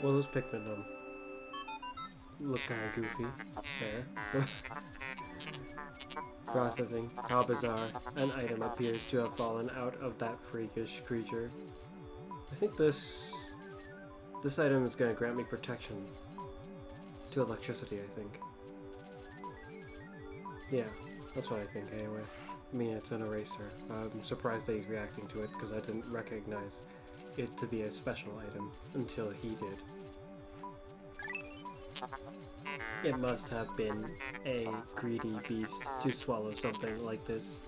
Well, those Pikmin look kind of goofy. There. Processing. How bizarre. An item appears to have fallen out of that freakish creature. I think this item is going to grant me protection to electricity, I think. Yeah, that's what I think anyway. I mean, it's an eraser. I'm surprised that he's reacting to it because I didn't recognize it to be a special item until he did. It must have been a greedy beast to swallow something like this.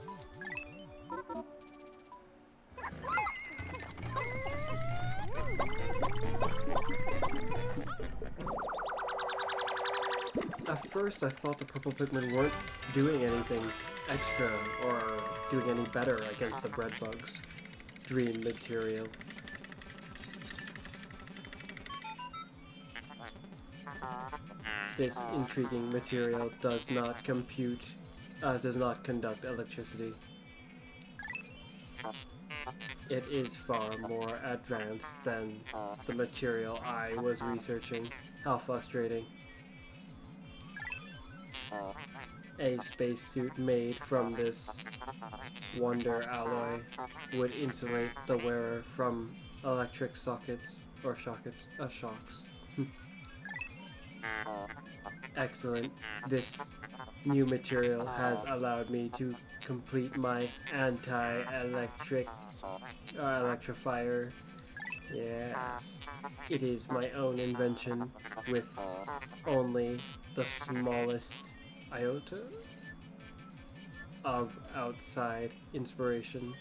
At first I thought the purple Pikmin weren't doing anything extra or doing any better against the bread bugs. Dream material. This intriguing material does not conduct electricity. It is far more advanced than the material I was researching. How frustrating. A spacesuit made from this wonder alloy would insulate the wearer from electric shocks. Excellent. This new material has allowed me to complete my electrifier. Yes. It is my own invention with only the smallest iota of outside inspiration.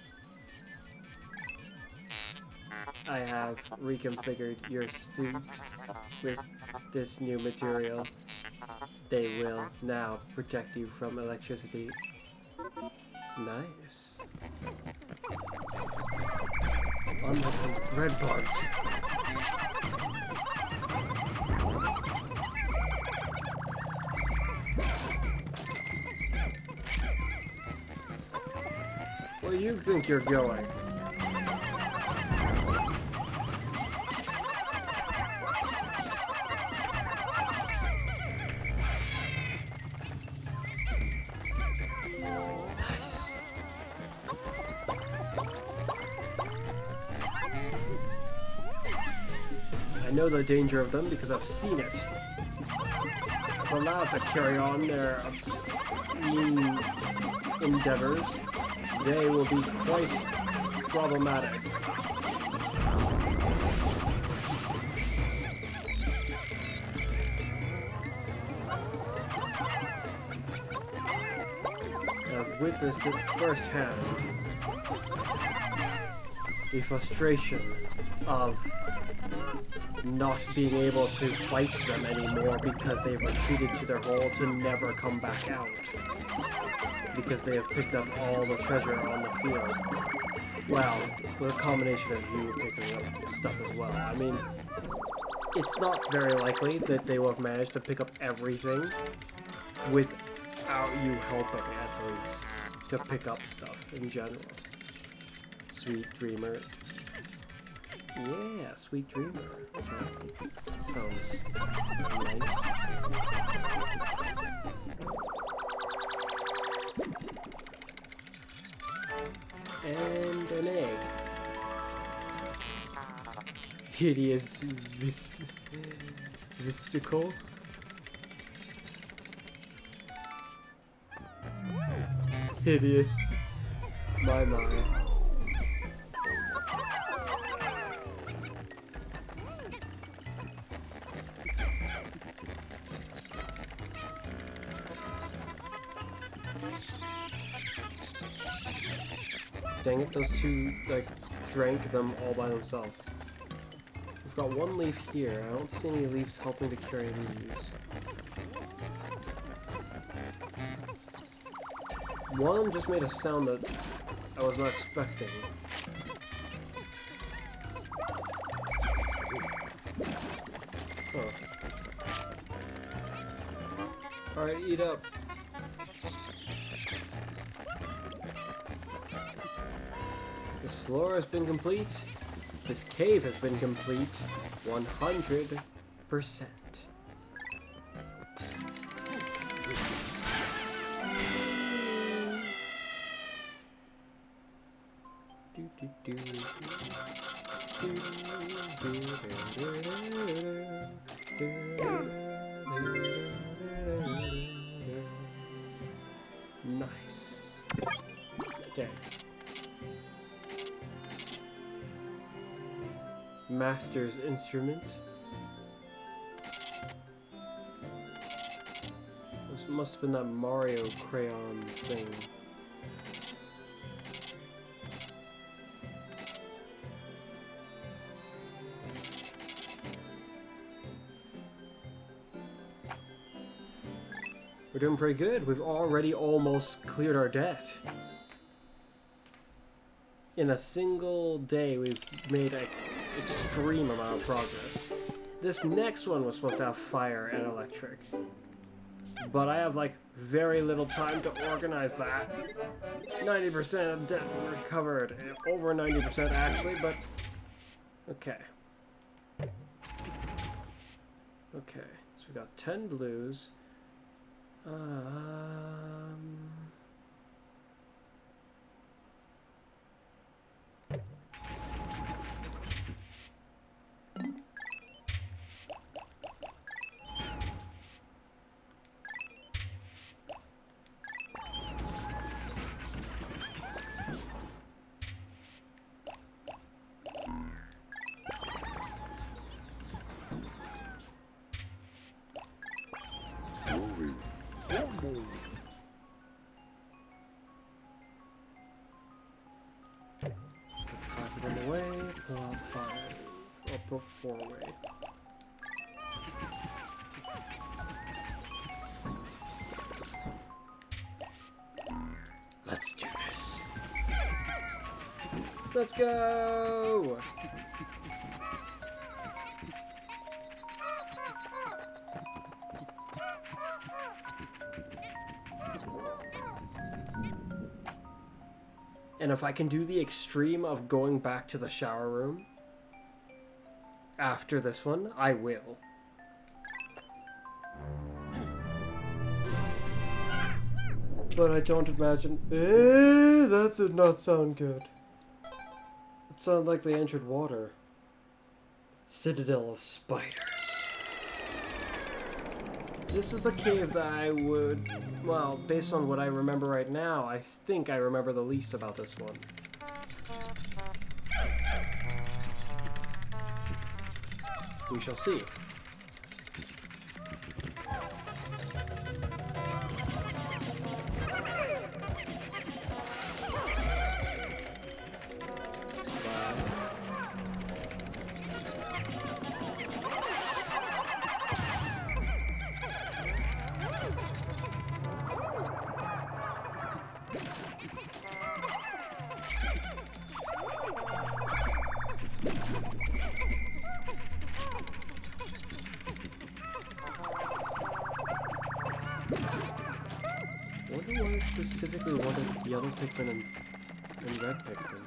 I have reconfigured your suit with this new material. They will now protect you from electricity. Nice. Unlike these bread bugs. Where do you think you're going? I know the danger of them because I've seen it. If allowed to carry on their obscene endeavors, they will be quite problematic. I've witnessed it firsthand. The frustration of not being able to fight them anymore because they've retreated to their hole to never come back out. Because they have picked up all the treasure on the field. Well, with a combination of you picking up stuff as well. I mean, it's not very likely that they will have managed to pick up everything without you helping, at least, to pick up stuff in general. Sweet Dreamer. Yeah, Sweet Dreamer. Okay. Sounds nice. And an egg. Hideous Visticle. Hideous. My. Dang it, those two, like, drank them all by themselves. We've got one leaf here. I don't see any leaves helping to carry these. One of them just made a sound that I was not expecting. Huh. Alright, eat up. This floor has been complete. This cave has been complete. 100%. Nice. Okay. Master's instrument. This must have been that Mario crayon thing. We're doing pretty good. We've already almost cleared our debt. In a single day, we've made an extreme amount of progress. This next one was supposed to have fire and electric. But I have, like, very little time to organize that. 90% of debt recovered. Over 90% actually, but... Okay. Okay, so we got 10 blues. Four-way. Let's do this. Let's go! And if I can do the extreme of going back to the shower room after this one, I will. But I don't imagine... that did not sound good. It sounded like they entered water. Citadel of spiders. This is the cave that I would... Well, based on what I remember right now, I think I remember the least about this one. We shall see. Specifically wanted yellow Pikmin and red Pikmin.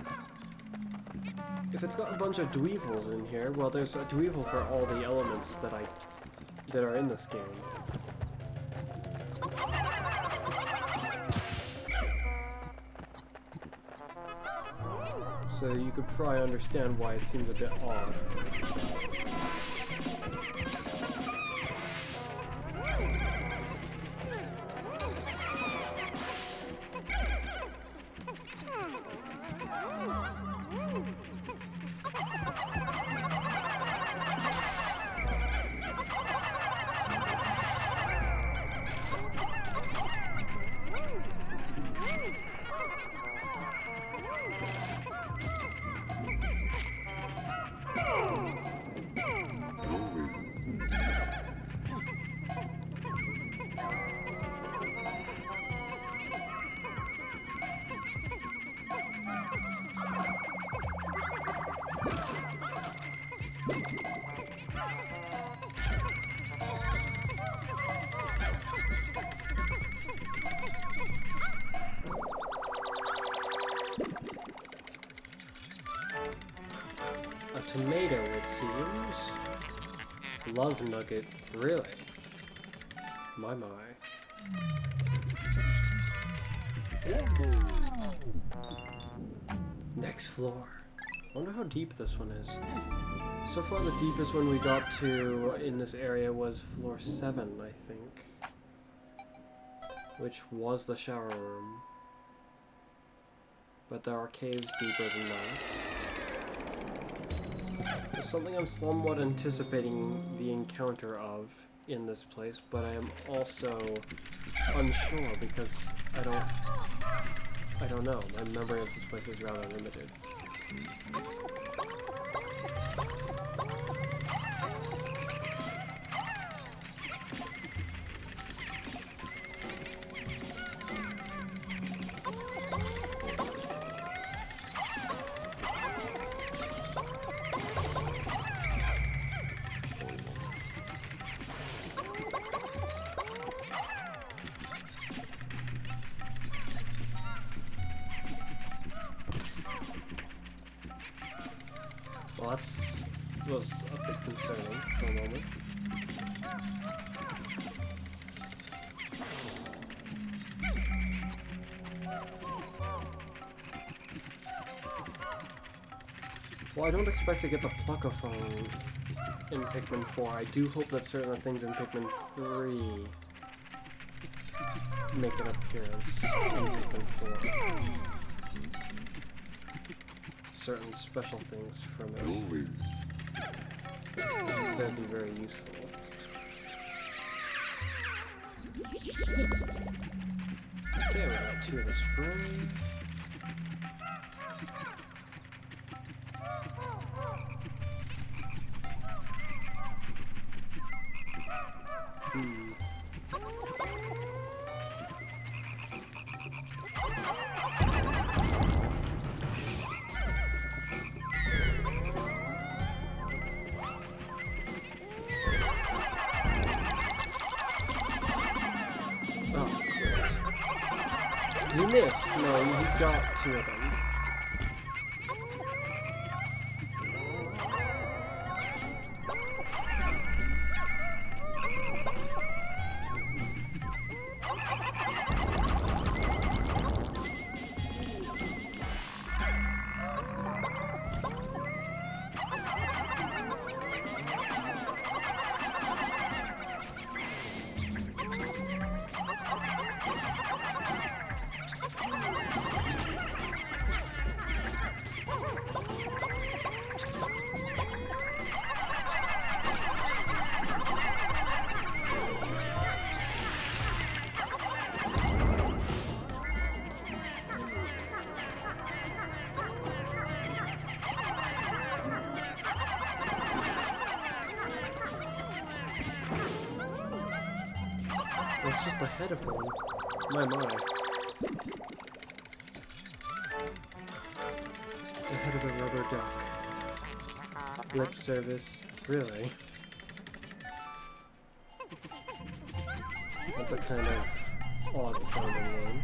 If it's got a bunch of dweevils in here, well, there's a dweevil for all the elements that are in this game. So you could probably understand why it seems a bit odd. Tomato, it seems. Love nugget, really? My. Next floor. I wonder how deep this one is. So far, the deepest one we got to in this area was floor 7, I think. Which was the shower room. But there are caves deeper than that. There's something I'm somewhat anticipating the encounter of in this place, but I am also unsure because I don't know. My memory of this place is rather limited. Well, that was a bit concerning for a moment. Well, I don't expect to get the Pluckophone in Pikmin 4. I do hope that certain things in Pikmin 3 make an appearance in Pikmin 4. Certain special things from it. That'd be very useful. Okay, we got 2 of the spray. You missed. No, you got 2 of them. It's just the head of one. My. The head of a rubber duck. Lip service. Really? That's a kind of odd sounding name.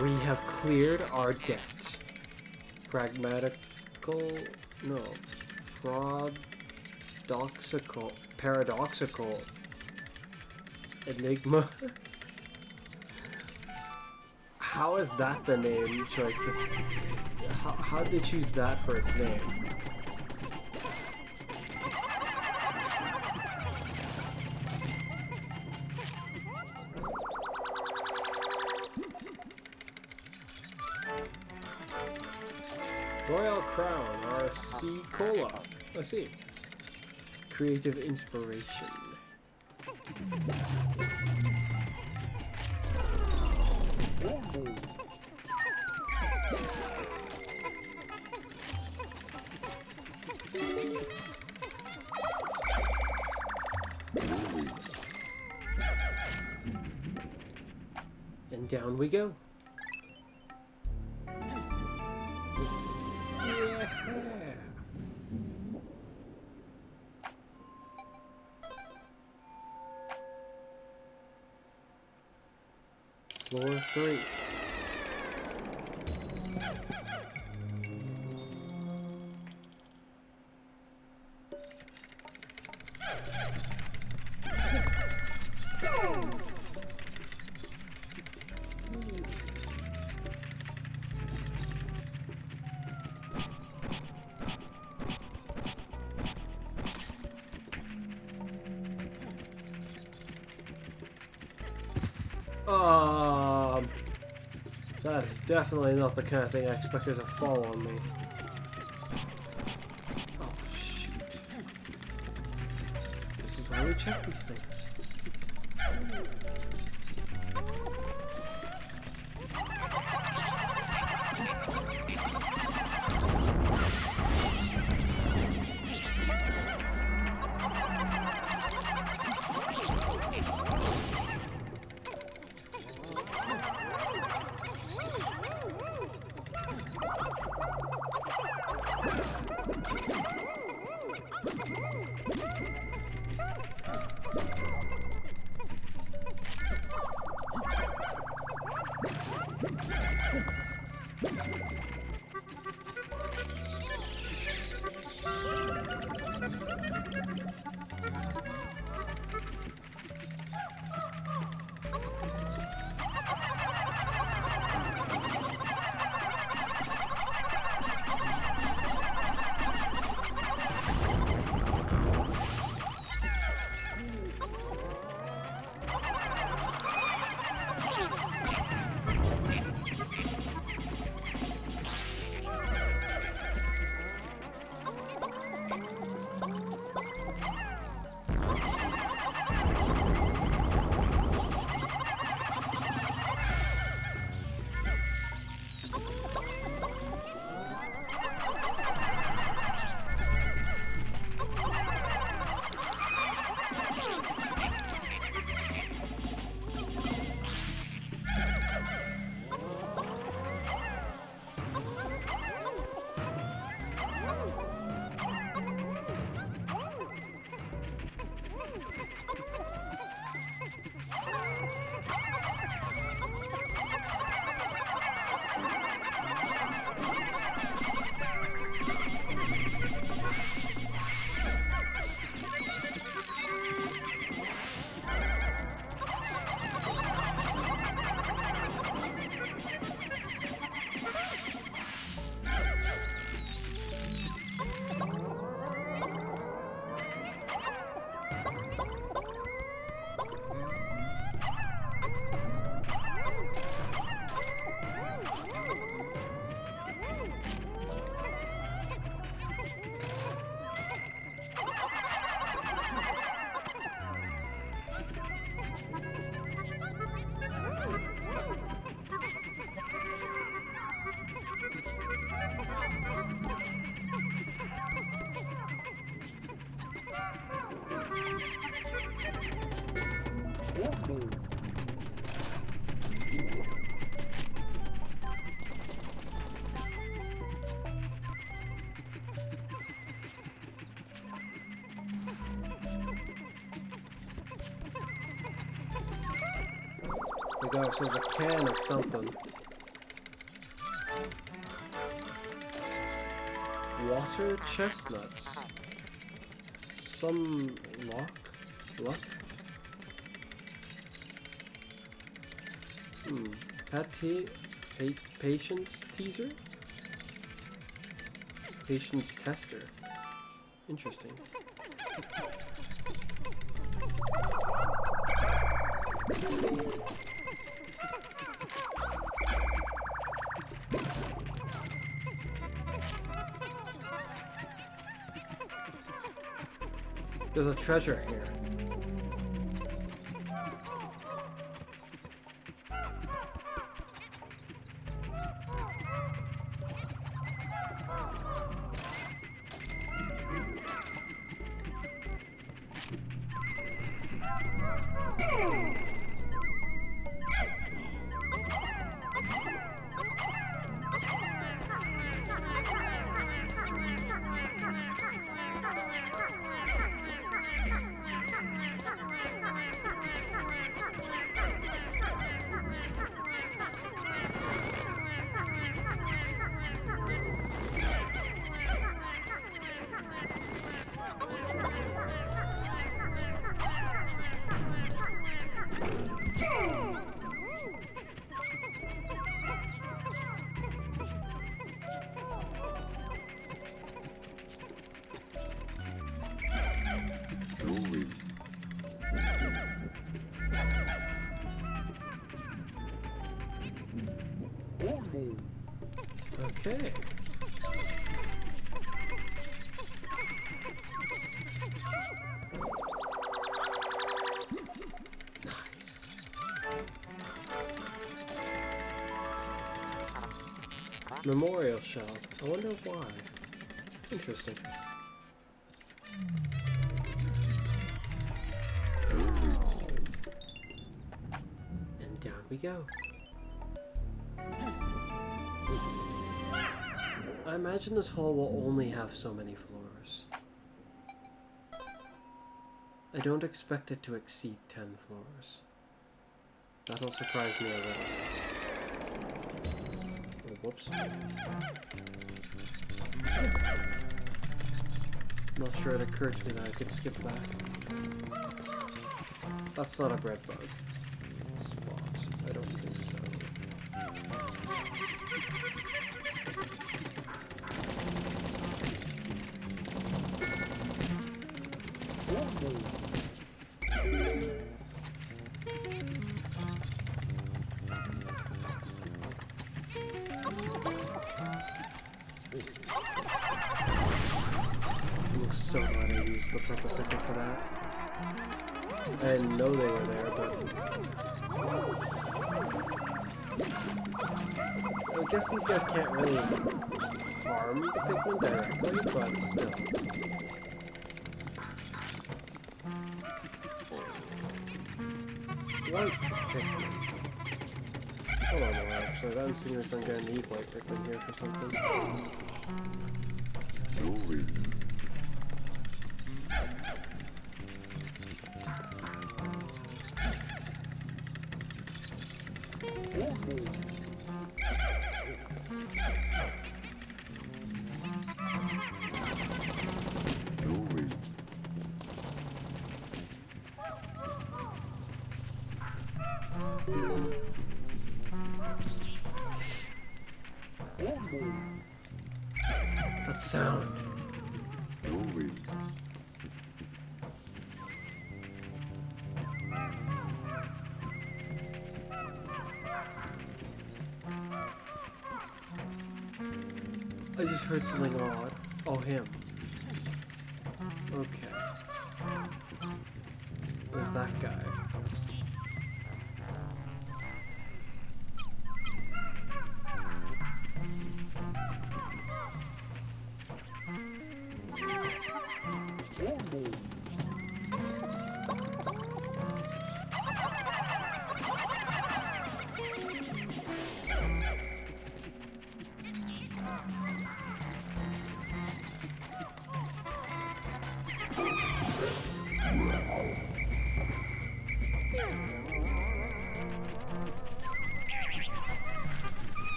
We have cleared our debt. Paradoxical enigma. How is that the name choice? How did they choose that for its name? Royal Crown, RC Cola. I see. Creative inspiration. And down we go. Yeah. Floor 3. That is definitely not the kind of thing I expected to fall on me. Oh, shoot. This is why we check these things. Gosh, there's a can of something. Water chestnuts. Some luck? Patience teaser? Patience tester. Interesting. There's a treasure here. Okay. Memorial shell. I wonder why. Interesting. And down we go. I imagine this hall will only have so many floors. I don't expect it to exceed 10 floors. That'll surprise me a little bit. Oh, whoops. Not sure it occurred to me that I could skip that. That's not a bread bug. Spot. I don't think so. I'm so glad I used the purple ticket for that. I didn't know they were there, but I guess these guys can't really harm the Pikmin directly, but still. White Pikmin. Hold on a minute, actually. That insinuates I'm gonna need white Pikmin here for something. That sound. I just heard something odd. Oh, him. Okay. There's that guy.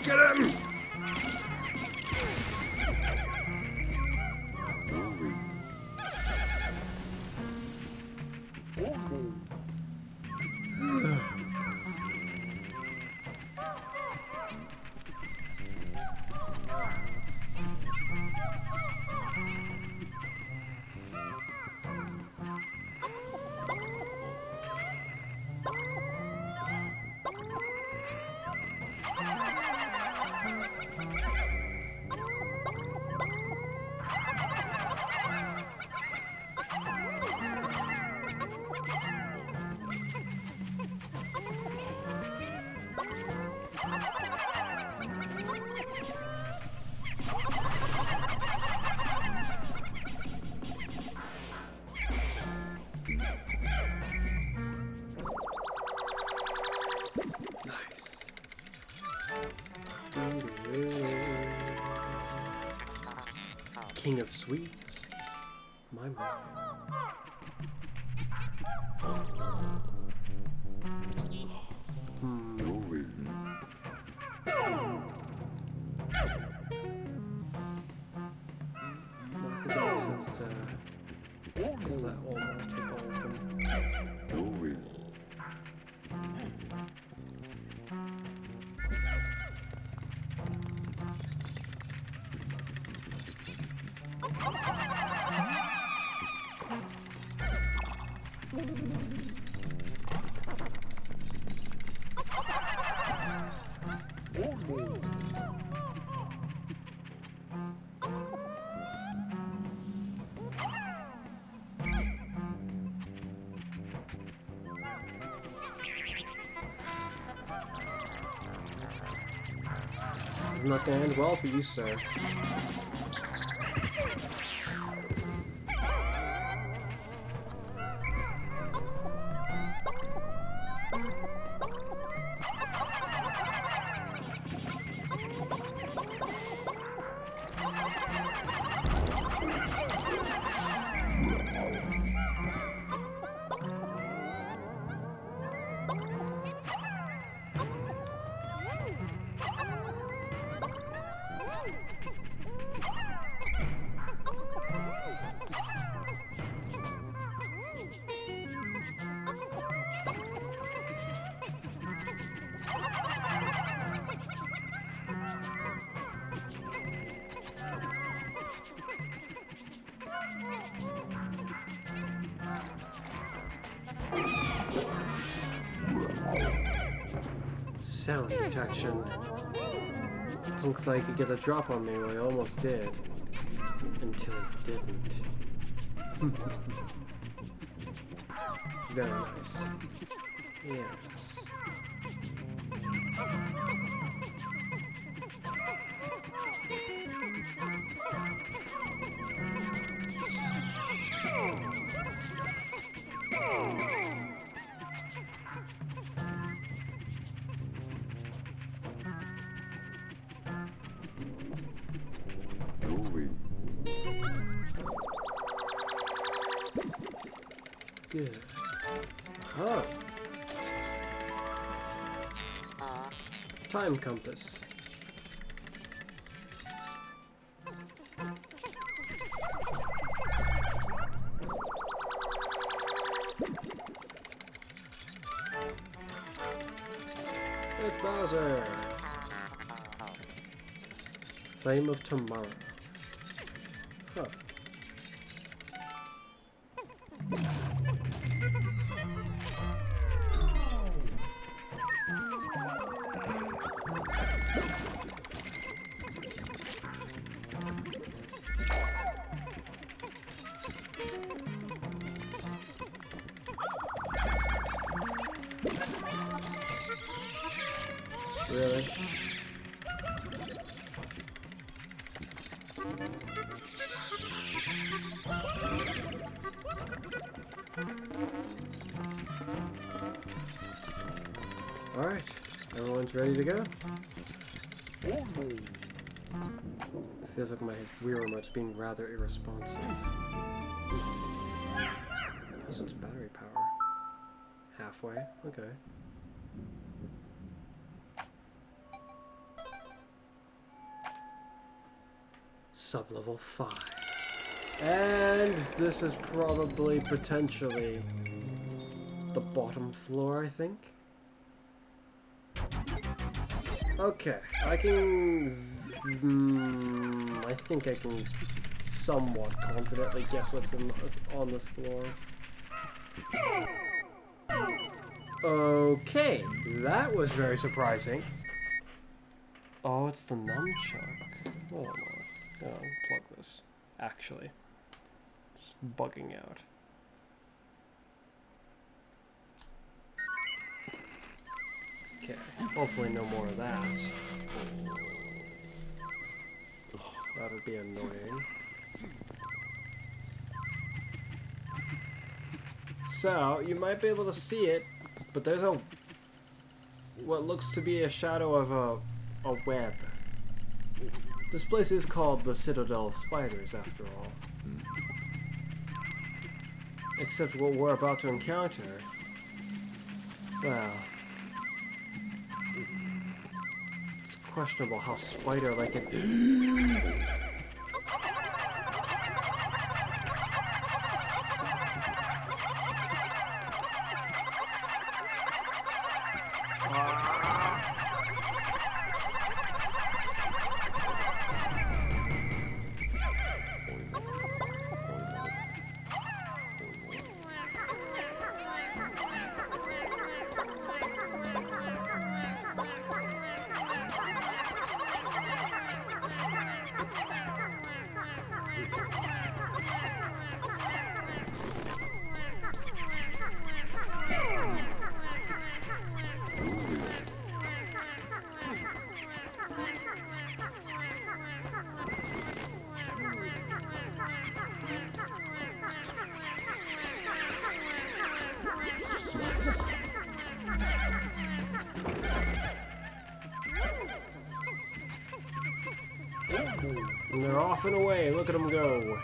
Get him! King of sweets. My mom. I think it makes sense to just let Omar take all of them. is not going to end well for you, sir. Sound detection. Punk thought he could get a drop on me, well, he almost did. Until he didn't. Very nice. Yes. Good. Oh. Time compass. It's Bowser. Flame of Tomorrow. Huh. Really? Alright, everyone's ready to go? It feels like my Wii remote's being rather irresponsive. How's its battery power? Halfway? Okay. Sublevel 5. And this is probably potentially the bottom floor, I think. Okay, I think I can somewhat confidently guess what's on this floor. Okay, that was very surprising. Oh, it's the nunchuck. Hold on. I'll unplug this. Actually, it's bugging out. Okay, hopefully no more of that. That would be annoying. So, you might be able to see it, but there's what looks to be a shadow of a web. This place is called the Citadel of Spiders, after all. Except what we're about to encounter. Well, it's questionable how spider-like it. off and away. Look at them go.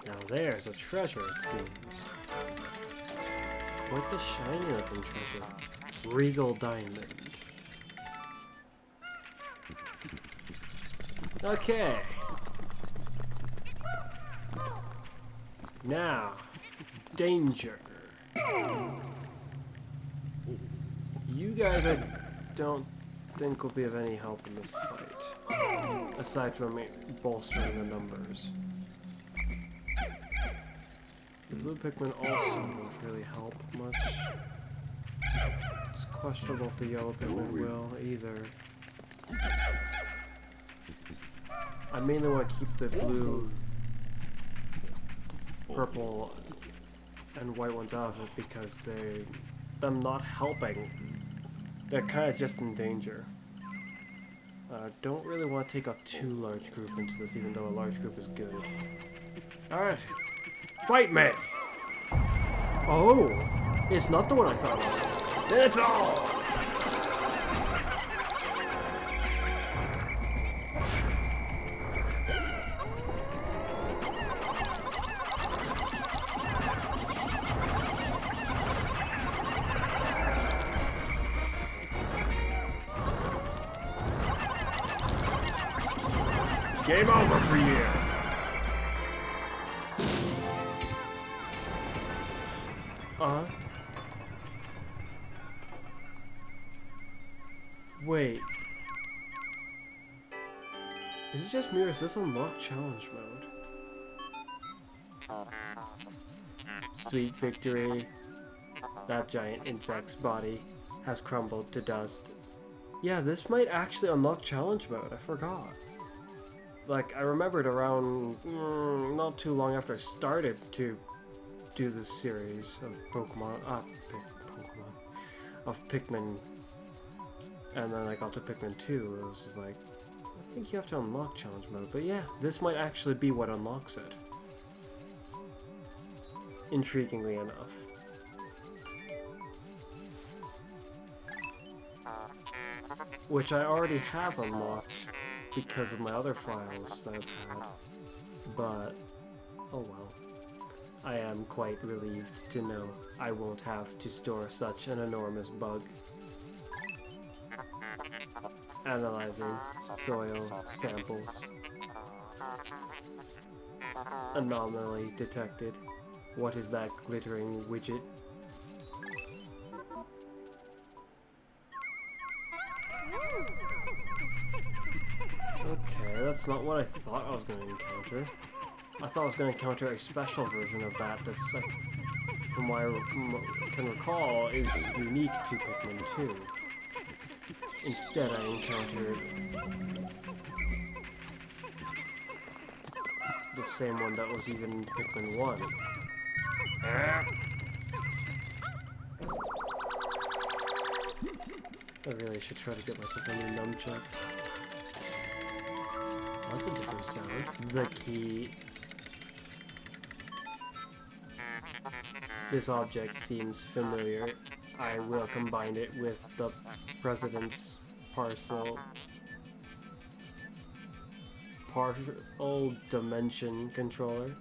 Now there's a treasure, it seems. Quite the shiny looking treasure. Regal diamond. Okay. Now, danger. You guys don't think will be of any help in this fight, aside from bolstering the numbers. The blue Pikmin also won't really help much. It's questionable if the yellow Pikmin will either. I mainly want to keep the blue, purple, and white ones out of it because them not helping, they're kind of just in danger. Don't really want to take a too large group into this, even though a large group is good. Alright, fight me! Oh, it's not the one I thought it was. That's all! Game over for you. Wait. Is it just me or is this unlocked challenge mode? Sweet victory. That giant insect's body has crumbled to dust. Yeah, this might actually unlock challenge mode. I forgot. Like, I remembered around not too long after I started to do this series of of Pikmin, and then I got to Pikmin 2, it was just like, I think you have to unlock challenge mode, but yeah, this might actually be what unlocks it. Intriguingly enough. Which I already have unlocked because of my other files that I've had, but oh well. I am quite relieved to know I won't have to store such an enormous bug. Analyzing soil samples. Anomaly detected. What is that glittering widget? Okay, that's not what I thought I was going to encounter. I thought I was going to encounter a special version of that that's, from what I can recall, is unique to Pikmin 2. Instead, I encountered the same one that was even in Pikmin 1. I really should try to get myself a new nunchuck. That's a different sound. The key. This object seems familiar. I will combine it with the President's parcel. Parallel dimension controller.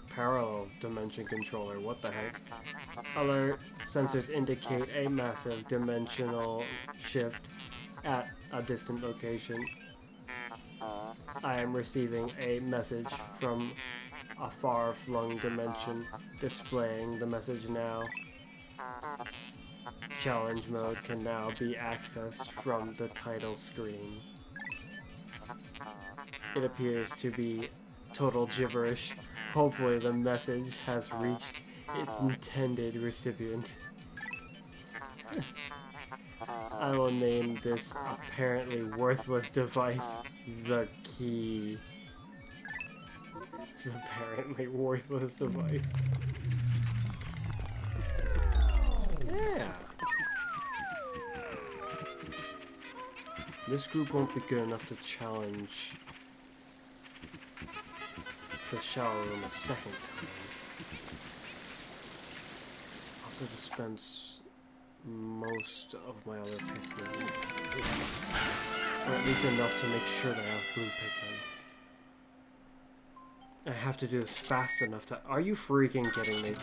Parallel dimension controller. What the heck? Alert. Sensors indicate a massive dimensional shift at a distant location. I am receiving a message from a far-flung dimension, displaying the message now. Challenge mode can now be accessed from the title screen. It appears to be total gibberish. Hopefully the message has reached its intended recipient. I will name this apparently worthless device the key. This apparently worthless device. Yeah. This group won't be good enough to challenge the shower room a second time. Also, just spent most of my other Pikmin. Or at least enough to make sure that I have blue Pikmin. I have to do this fast enough to... Are you freaking kidding me?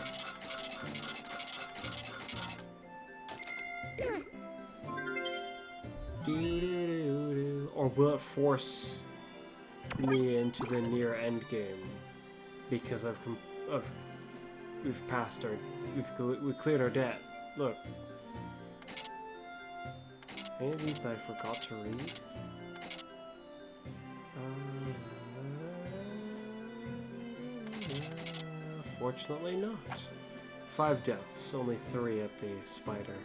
Or will it force me into the near end game? Because we've passed our... We've cleared our debt. Look. Any of these I forgot to read? Fortunately not. 5 deaths, only 3 at the spider.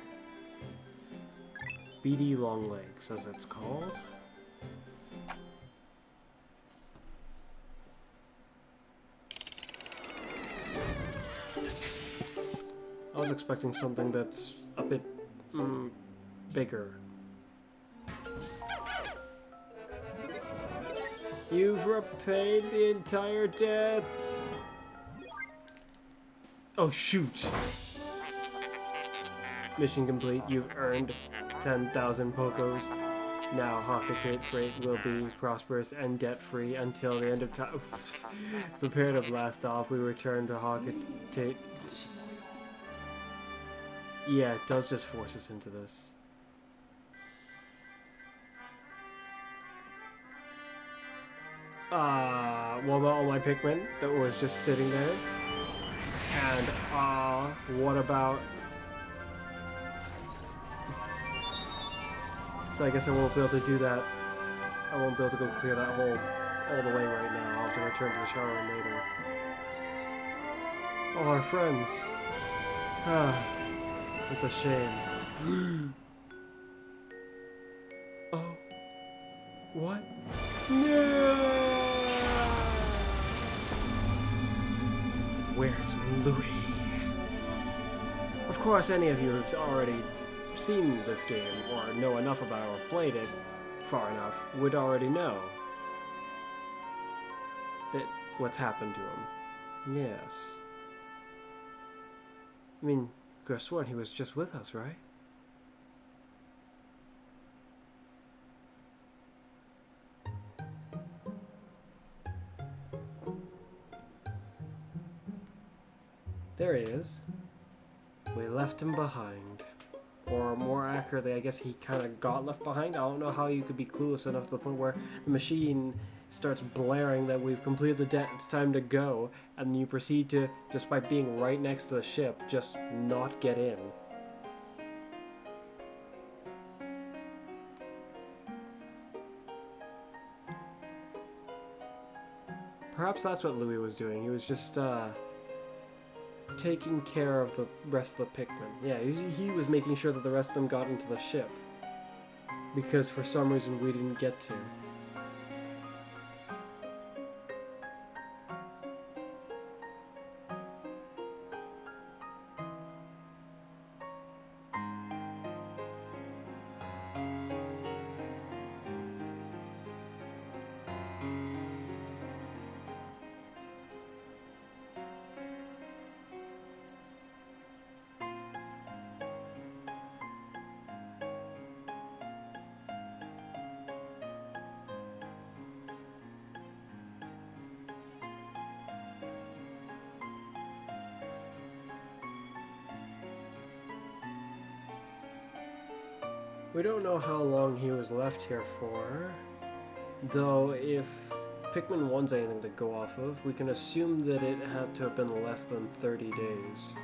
Beady long legs, as it's called. I was expecting something that's a bit bigger. You've repaid the entire debt. Oh shoot! Mission complete. You've earned 10,000 Pokos. Now Hawkitate Freight will be prosperous and debt-free until the end of time. Prepare to blast off. We return to Hawkitate. Yeah, it does just force us into this. What about all my Pikmin that was just sitting there? And, what about... So I guess I won't be able to do that. I won't be able to go clear that hole all the way right now. I'll have to return to the shower room later. All our friends. It's a shame. Oh. What? No! Where's Louis? Of course, any of you who've already seen this game or know enough about it or played it far enough would already know that what's happened to him. Yes. I mean, you could have sworn he was just with us, right? There he is. We left him behind. Or more accurately, I guess he kind of got left behind. I don't know how you could be clueless enough to the point where the machine starts blaring that we've completed the debt, it's time to go, and you proceed to, despite being right next to the ship, just not get in. Perhaps that's what Louis was doing. He was just, taking care of the rest of the Pikmin. Yeah, he was making sure that the rest of them got into the ship. Because for some reason we didn't get to. We don't know how long he was left here for, though if Pikmin 1's anything to go off of, we can assume that it had to have been less than 30 days.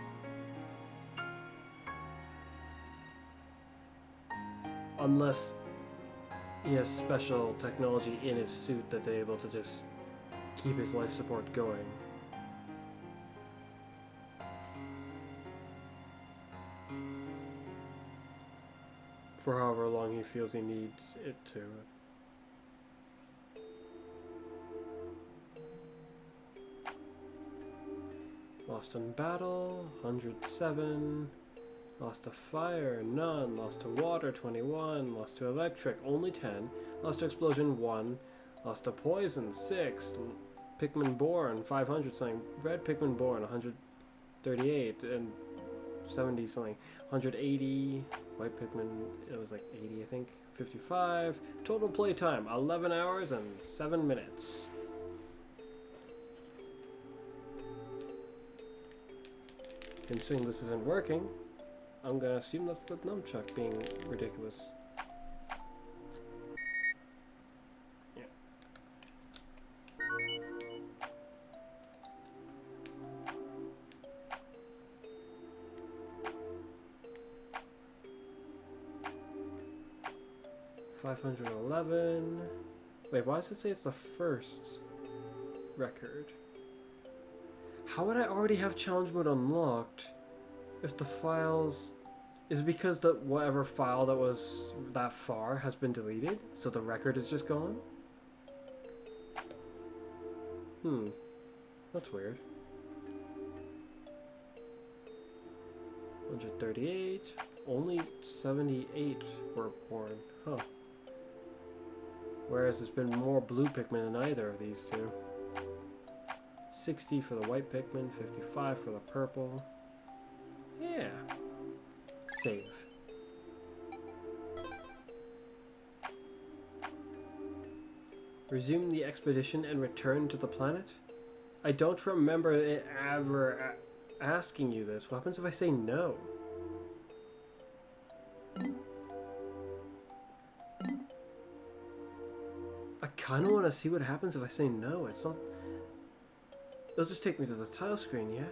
Unless he has special technology in his suit that's able to just keep his life support going. For however long he feels he needs it to. Lost in battle, 107. Lost to fire, none. Lost to water, 21. Lost to electric, only 10. Lost to explosion, 1. Lost to poison, 6. Pikmin born, 500 something. Red Pikmin born, 138. And 70 something. 180. White Pikmin, it was like 80, I think. 55. Total playtime 11 hours and 7 minutes. Considering this isn't working, I'm gonna assume that's the nunchuck being ridiculous. Yeah. $511. Wait, why does it say it's the first record? How would I already have challenge mode unlocked if the files... Is it because that whatever file that was that far has been deleted? So the record is just gone? That's weird. 138. Only 78 were born. Huh. Whereas there's been more blue Pikmin than either of these two. 60 for the white Pikmin, 55 for the purple. Yeah. Save. Resume the expedition and return to the planet? I don't remember it ever asking you this. What happens if I say no? I kind of want to see what happens if I say no. It's not... It'll just take me to the tile screen, yeah?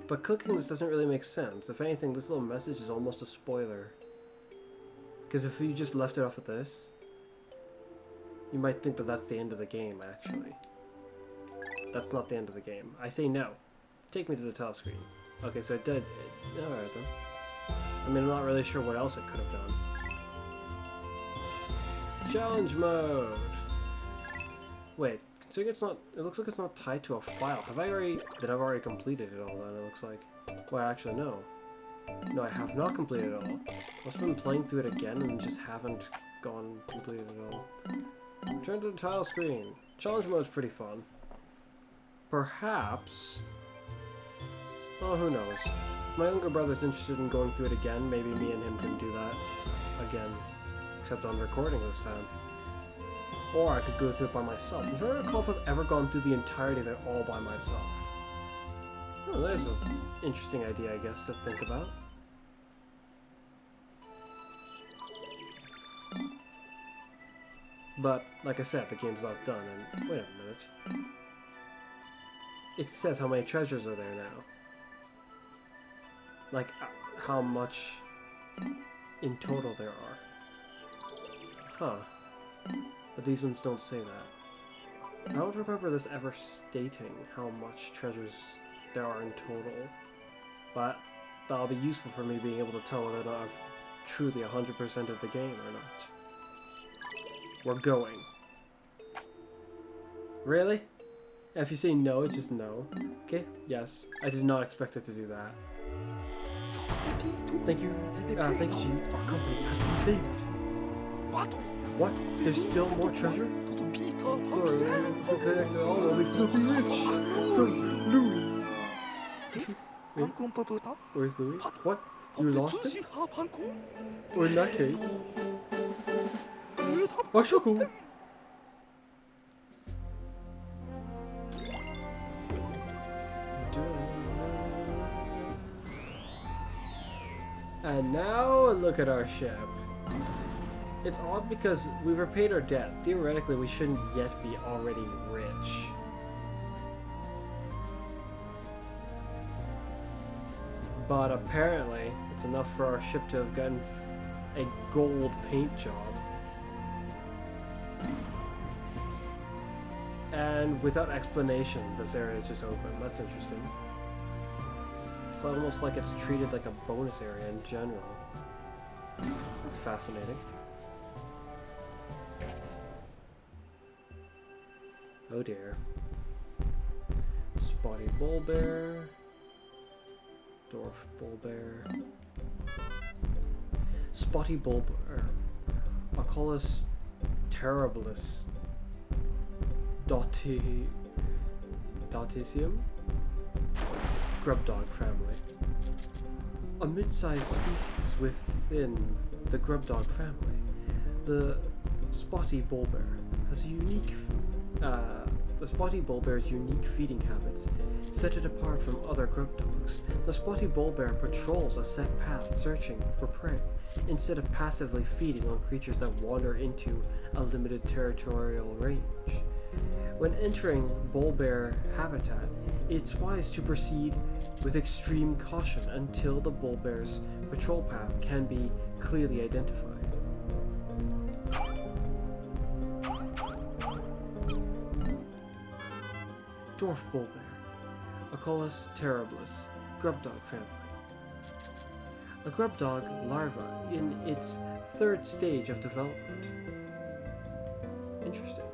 But clicking this doesn't really make sense. If anything, this little message is almost a spoiler. Because if you just left it off at this, you might think that that's the end of the game, actually. That's not the end of the game. I say no. Take me to the tile screen. Okay, so it did. Alright then. I mean, I'm not really sure what else it could have done. Challenge mode! Wait, considering it's not, it looks like it's not tied to a file. Have I already, I've already completed it all then, it looks like. Well, actually, no. No, I have not completed it all. Must have been playing through it again and just haven't completed it all. Return to the tile screen. Challenge mode is pretty fun. Perhaps... Oh, who knows. If my younger brother's interested in going through it again, maybe me and him can do that again. Except on recording this time. Or I could go through it by myself. I'm trying to recall if I've ever gone through the entirety of it all by myself. Oh, there's an interesting idea, I guess, to think about. But, like I said, the game's not done, and... Wait a minute. It says how many treasures are there now. Like, how much in total there are. Huh. But these ones don't say that. I don't remember this ever stating how much treasures there are in total. But that'll be useful for me being able to tell whether or not I've truly 100% of the game or not. We're going. Really? If you say no, it's just no. Okay, yes. I did not expect it to do that. Thank you. Thanks to you, our company has been saved. What? There's still more treasure? Glory, if we collect it all, we'll be filthy rich. So, Louis. Wait, where's Louis? What? You lost it? Or in that case... I shall go. And now look at our ship. It's odd because we've repaid our debt. Theoretically, we shouldn't yet be already rich. But apparently, it's enough for our ship to have gotten a gold paint job. And without explanation, this area is just open. That's interesting. It's almost like it's treated like a bonus area in general. It's fascinating. Oh dear. Spotty bull bear. Dwarf bull bear. Spotty bull bear. I'll call this Terribilis. Dotisium? grub dog family. A mid-sized species within the grub dog family, the spotty bullbear has a unique the spotty bullbear's unique feeding habits set it apart from other grub dogs. The spotty bullbear patrols a set path searching for prey, instead of passively feeding on creatures that wander into a limited territorial range. When entering bullbear habitat, it's wise to proceed with extreme caution until the bullbear's patrol path can be clearly identified. Dwarf bullbear, Acolus terribilis, grub dog family. A grub dog larva in its third stage of development. Interesting.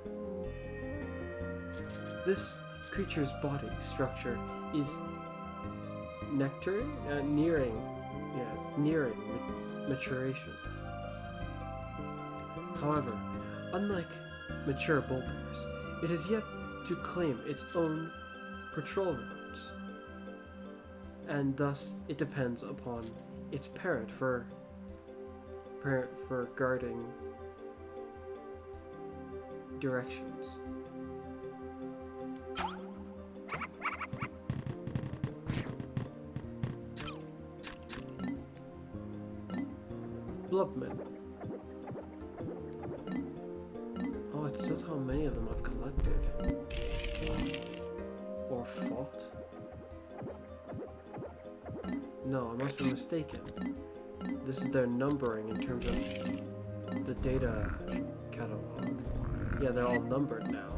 This creature's body structure is nearing maturation. However, unlike mature bullbears, it has yet to claim its own patrol routes, and thus it depends upon its parent for guarding directions. Blubmen. Oh, it says how many of them I've collected. Or fought? No, I must be mistaken. This is their numbering in terms of the data catalog. Yeah, they're all numbered now.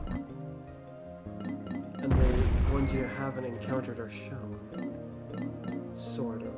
And the ones you haven't encountered are shown. Sort of.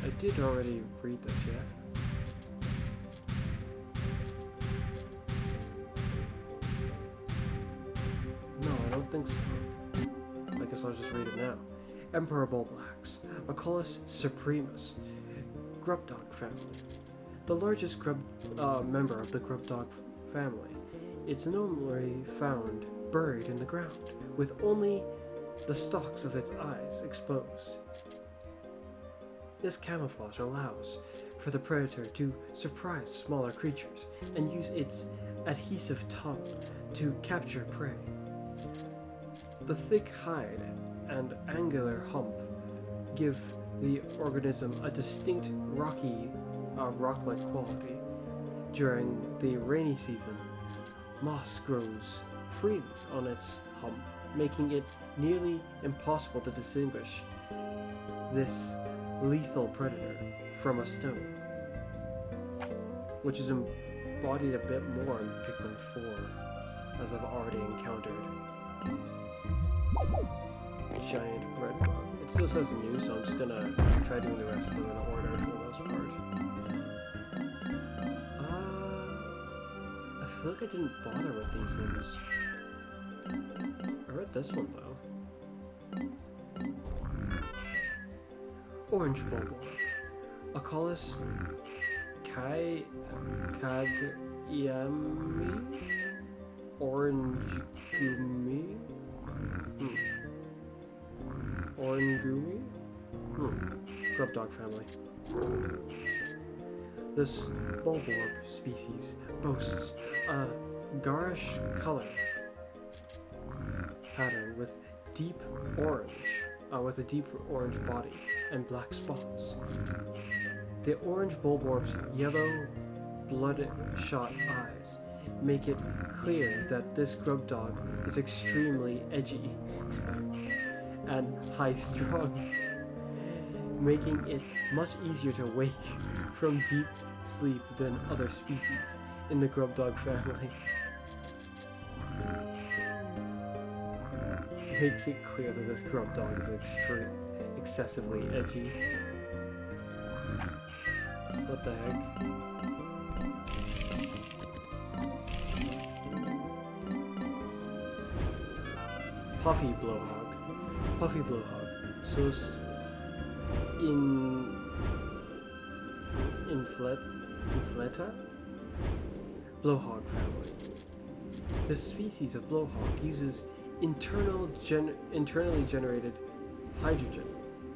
I did already read this, yeah? No, I don't think so. I guess I'll just read it now. Emperor Bullblacks, Acolus supremus, grub dog family. The largest member of the grub dog family. It's normally found buried in the ground, with only the stalks of its eyes exposed. This camouflage allows for the predator to surprise smaller creatures and use its adhesive tongue to capture prey. The thick hide and angular hump give the organism a distinct rock-like quality. During the rainy season, moss grows freely on its hump, making it nearly impossible to distinguish this lethal predator from a stone, which is embodied a bit more in Pikmin 4, as I've already encountered. Giant red bug. It still says new, so I'm just gonna try doing the rest of them in order for the most part. I feel like I didn't bother with these ones. I read this one though. Orange bulbul, Acolus kagami, orange gumi, orangumi, grub dog family. This bulborb species boasts a garish color pattern with a deep orange body and black spots. The orange bulborb's yellow, bloodshot eyes make it clear that this grub dog is extremely edgy and high-strung, making it much easier to wake from deep sleep than other species. in the grub dog family. Makes it clear that this grub dog is excessively edgy. What the heck? Puffy blowhog. Puffy blowhog. So inflata? Blowhog family. This species of blowhog uses internally generated hydrogen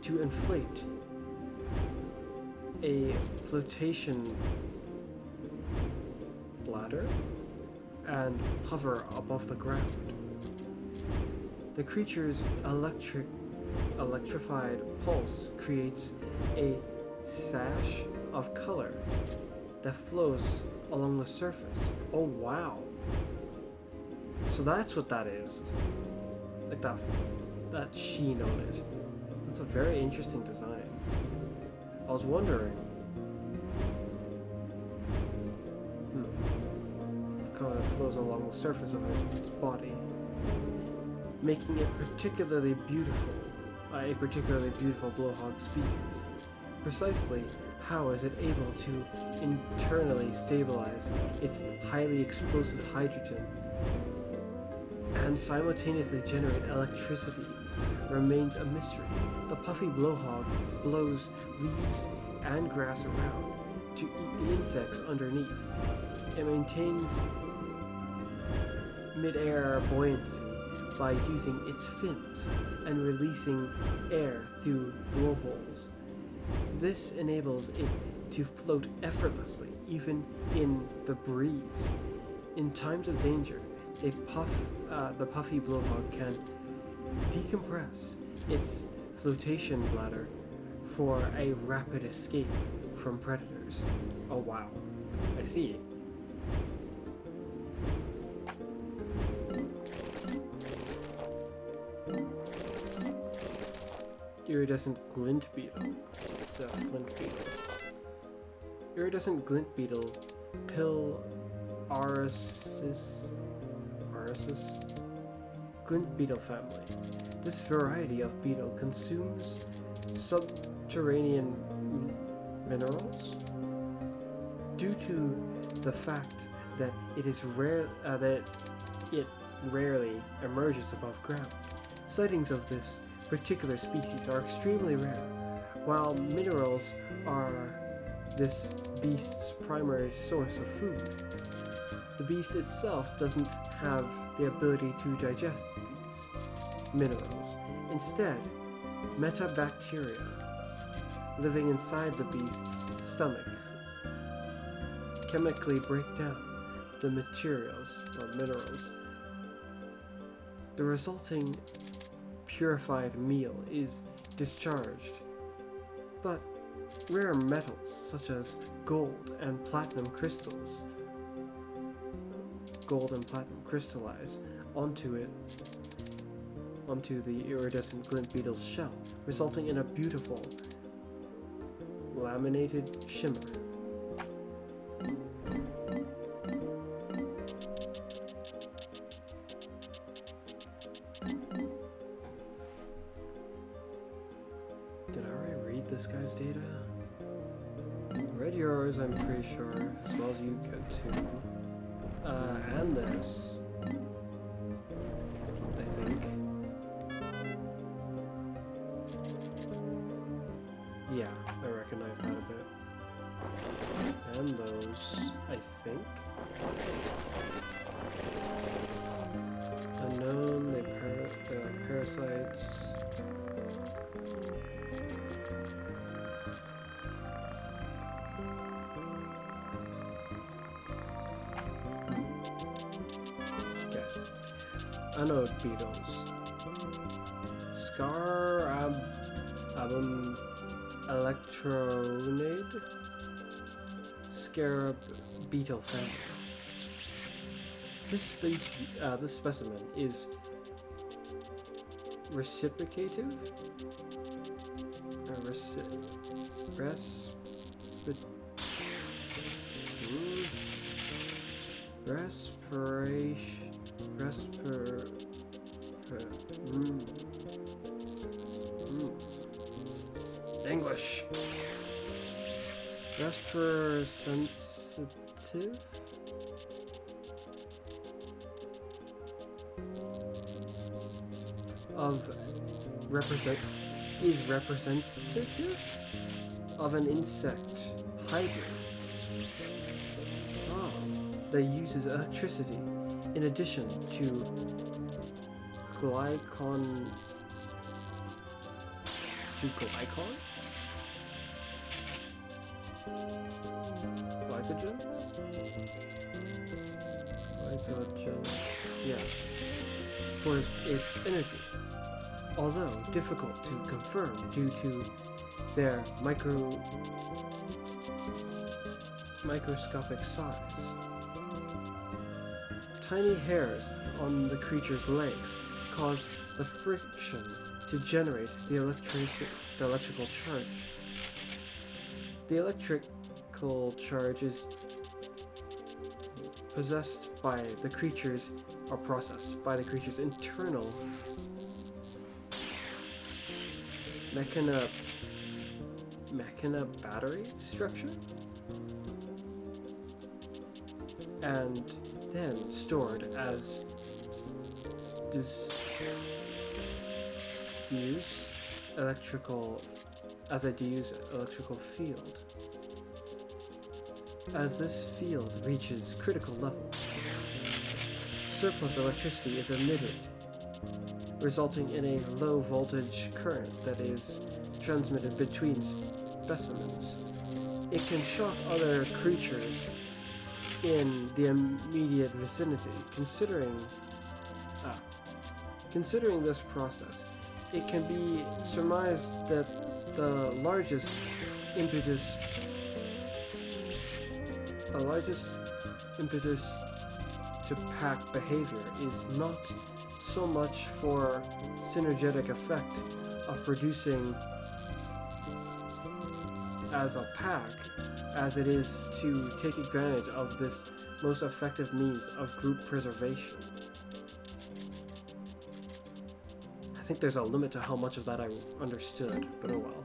to inflate a flotation bladder and hover above the ground. The creature's electrified pulse creates a sash of color that flows along the surface. Oh wow. So that's what that is. Like that sheen on it. That's a very interesting design. I was wondering. Color flows along the surface of its body, making it particularly beautiful. A particularly beautiful blowhog species. Precisely how is it able to internally stabilize its highly explosive hydrogen and simultaneously generate electricity remains a mystery. The puffy blowhog blows leaves and grass around to eat the insects underneath. It maintains mid-air buoyancy by using its fins and releasing air through blowholes. This enables it to float effortlessly, even in the breeze. In times of danger, the puffy blowhog can decompress its flotation bladder for a rapid escape from predators. Oh wow, I see. Iridescent glint beetle. It's a flint beetle. Iridescent glint beetle, pill Arisis glint beetle family. This variety of beetle consumes subterranean minerals. Due to the fact that it is rarely emerges above ground, sightings of this particular species are extremely rare. While minerals are this beast's primary source of food, the beast itself doesn't have the ability to digest these minerals. Instead, metabacteria living inside the beast's stomach chemically break down the materials or minerals. The resulting purified meal is discharged, but rare metals such as gold and platinum crystallize onto the iridescent glint beetle's shell, resulting in a beautiful laminated shimmer. Did I already read this guy's data? I read yours, I'm pretty sure, as well as you could too. And this, I think. Yeah, I recognize that a bit. And those, I think. Unknown, they're parasites. Anode beetles. Scarabum electronid. Scarab beetle family. This specimen is reciprocative. Respiration. English. Sensitive. Is representative of an insect hybrid. Ah, that uses electricity in addition to glycogen. Yeah, for its energy. Although difficult to confirm due to their microscopic size. Tiny hairs on the creature's legs cause the friction to generate the electrical charge. The electrical charge is processed by the creature's internal mechana battery structure, and then stored as a diffuse electrical field. As this field reaches critical levels, surplus electricity is emitted, resulting in a low voltage current that is transmitted between specimens. It can shock other creatures in the immediate vicinity. Considering this process, it can be surmised that the largest impetus to pack behavior is not so much for synergetic effect of producing as a pack as it is to take advantage of this most effective means of group preservation. I think there's a limit to how much of that I understood, but oh well.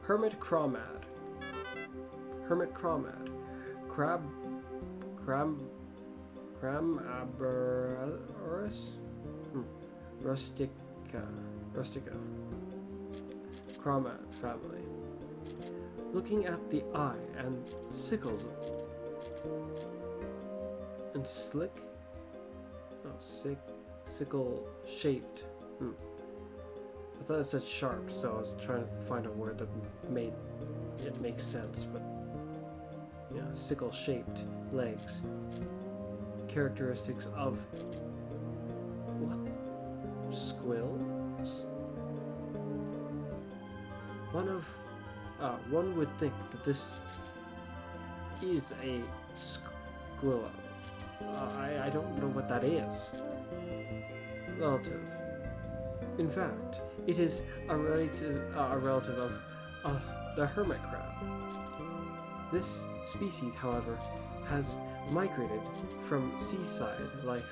Hermit Crawmad. Cramaborus? Rustica. Crawmad family. Looking at the eye and sickles and sickle shaped. I thought it said sharp, so I was trying to find a word that made it make sense, but yeah, sickle shaped legs. Characteristics of what? Squills? One would think that this is a squillo. I don't know what that is. Relative. In fact, it is a relative of the hermit crab. This species, however, has migrated from seaside life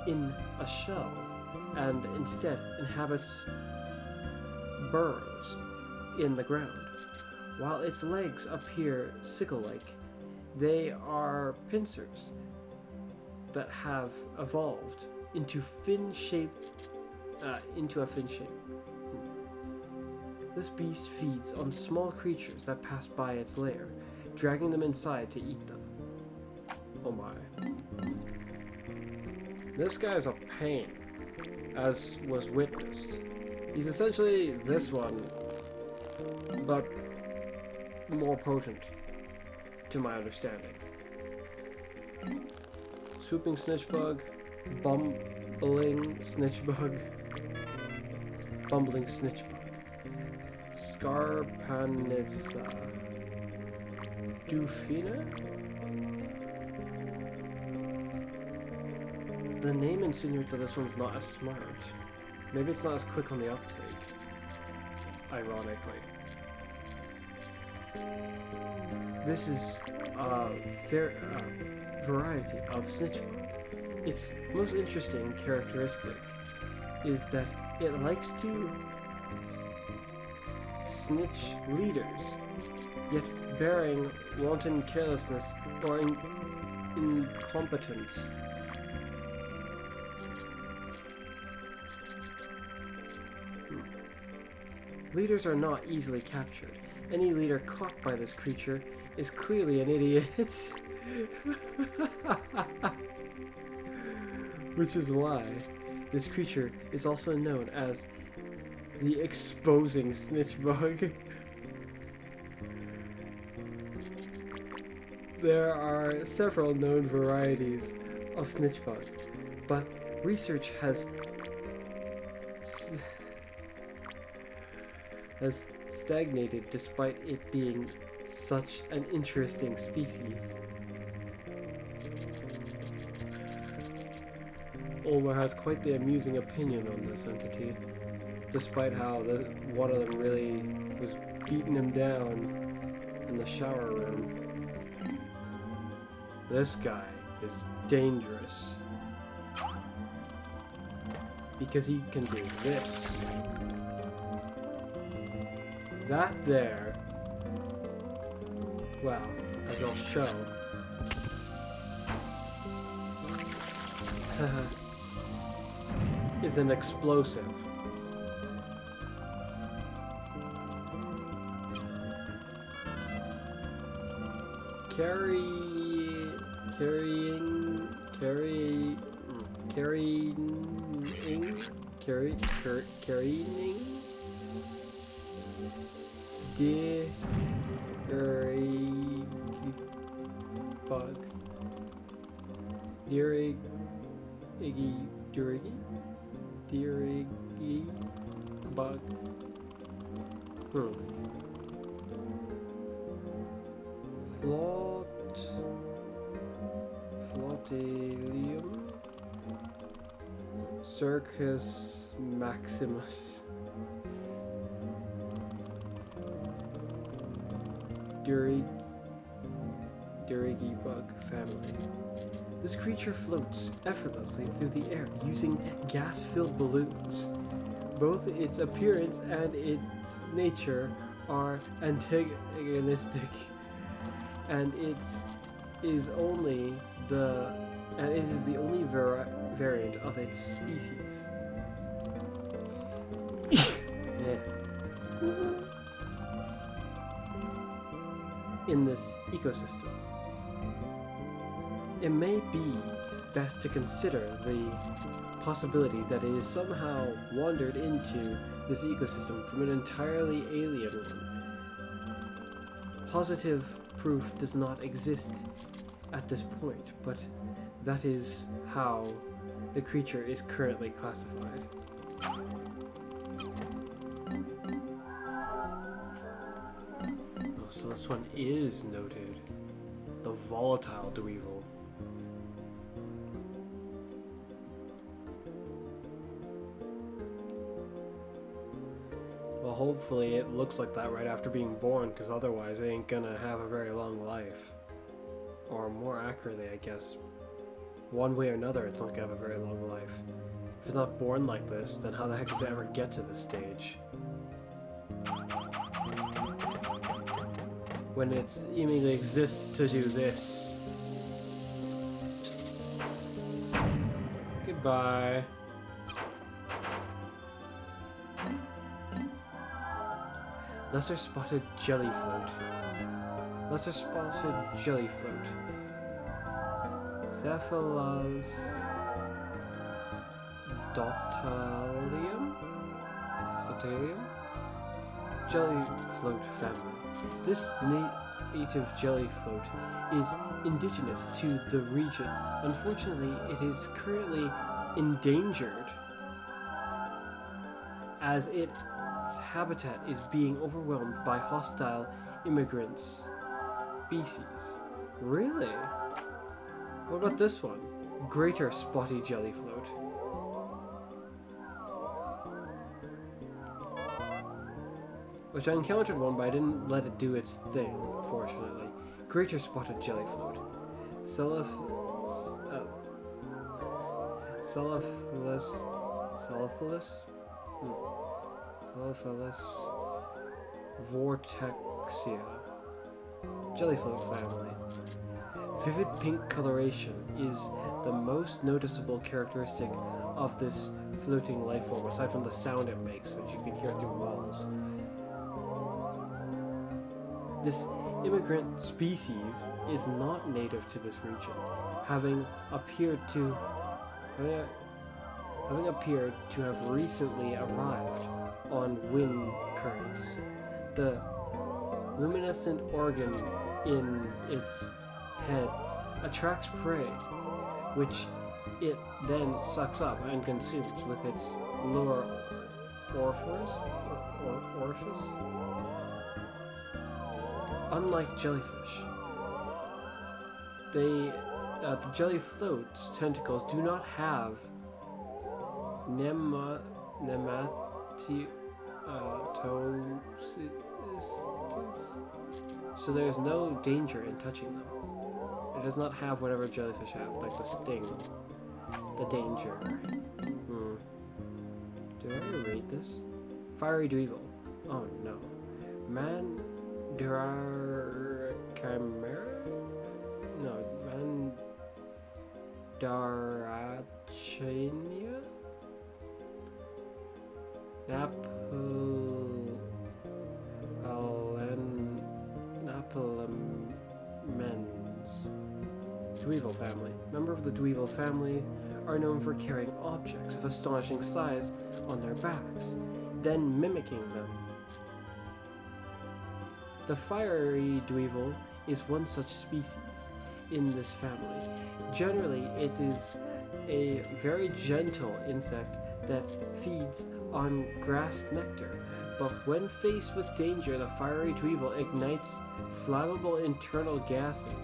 in a shell and instead inhabits burrows in the ground. While its legs appear sickle-like, they are pincers that have evolved into a fin shape. This beast feeds on small creatures that pass by its lair, dragging them inside to eat them. Oh my. This guy is a pain, as was witnessed. He's essentially this one, but more potent, to my understanding. Swooping snitchbug, bumbling snitchbug, Scarpanitsa, Dufina? The name insinuates that this one's not as smart. Maybe it's not as quick on the uptake, ironically. This is variety of snitch bug. Its most interesting characteristic is that it likes to snitch leaders, yet bearing wanton carelessness or incompetence. Leaders are not easily captured. Any leader caught by this creature is clearly an idiot. Which is why this creature is also known as the exposing snitch bug. There are several known varieties of snitch bug, but research has stagnated despite it being such an interesting species. Olmer has quite the amusing opinion on this entity, despite how one of them really was beating him down in the shower room. This guy is dangerous because he can do this. That there, well, as I'll show, is an explosive. Carrying bug. Dirigi bug. Flotilium Circus Maximus. Dirigi bug family. This creature floats effortlessly through the air using gas-filled balloons. Both its appearance and its nature are antagonistic, and it is the only variant of its species. In this ecosystem. It may be best to consider the possibility that it is somehow wandered into this ecosystem from an entirely alien one. Positive proof does not exist at this point, but that is how the creature is currently classified. Oh, so this one is noted. The volatile dweevil. Well, hopefully it looks like that right after being born, because otherwise it ain't gonna have a very long life. Or more accurately, I guess, one way or another, it's not gonna have a very long life. If it's not born like this, then how the heck does it ever get to this stage? When it seemingly exists to do this. Goodbye. Lesser spotted jellyfloat. Lesser spotted jellyfloat. Cephalus dotalium? Jellyfloat family. This native jellyfloat is indigenous to the region. Unfortunately, it is currently endangered as its habitat is being overwhelmed by hostile immigrant species. Really? What about this one? Greater spotty jellyfloat. Which I encountered one, but I didn't let it do its thing, fortunately. Greater spotted jellyfloat. Cellophilus vortexia. Jellyfloat family. Vivid pink coloration is the most noticeable characteristic of this floating life form, aside from the sound it makes, which you can hear through walls. This immigrant species is not native to this region, having appeared to have recently arrived on wind currents. The luminescent organ in its head attracts prey, which it then sucks up and consumes with its lower orifice. Unlike jellyfish, the jelly float's tentacles do not have so there's no danger in touching them. It does not have whatever jellyfish have, like the sting, the danger. Did I already rate this? Fiery Dweevil. Oh no. Chimera? No, Mandarachania? Napolemens. Dweevil family. Members of the Dweevil family are known for carrying objects of astonishing size on their backs, then mimicking them. The fiery Dweevil is one such species in this family. Generally, it is a very gentle insect that feeds on grass nectar, but when faced with danger, the fiery Dweevil ignites flammable internal gases,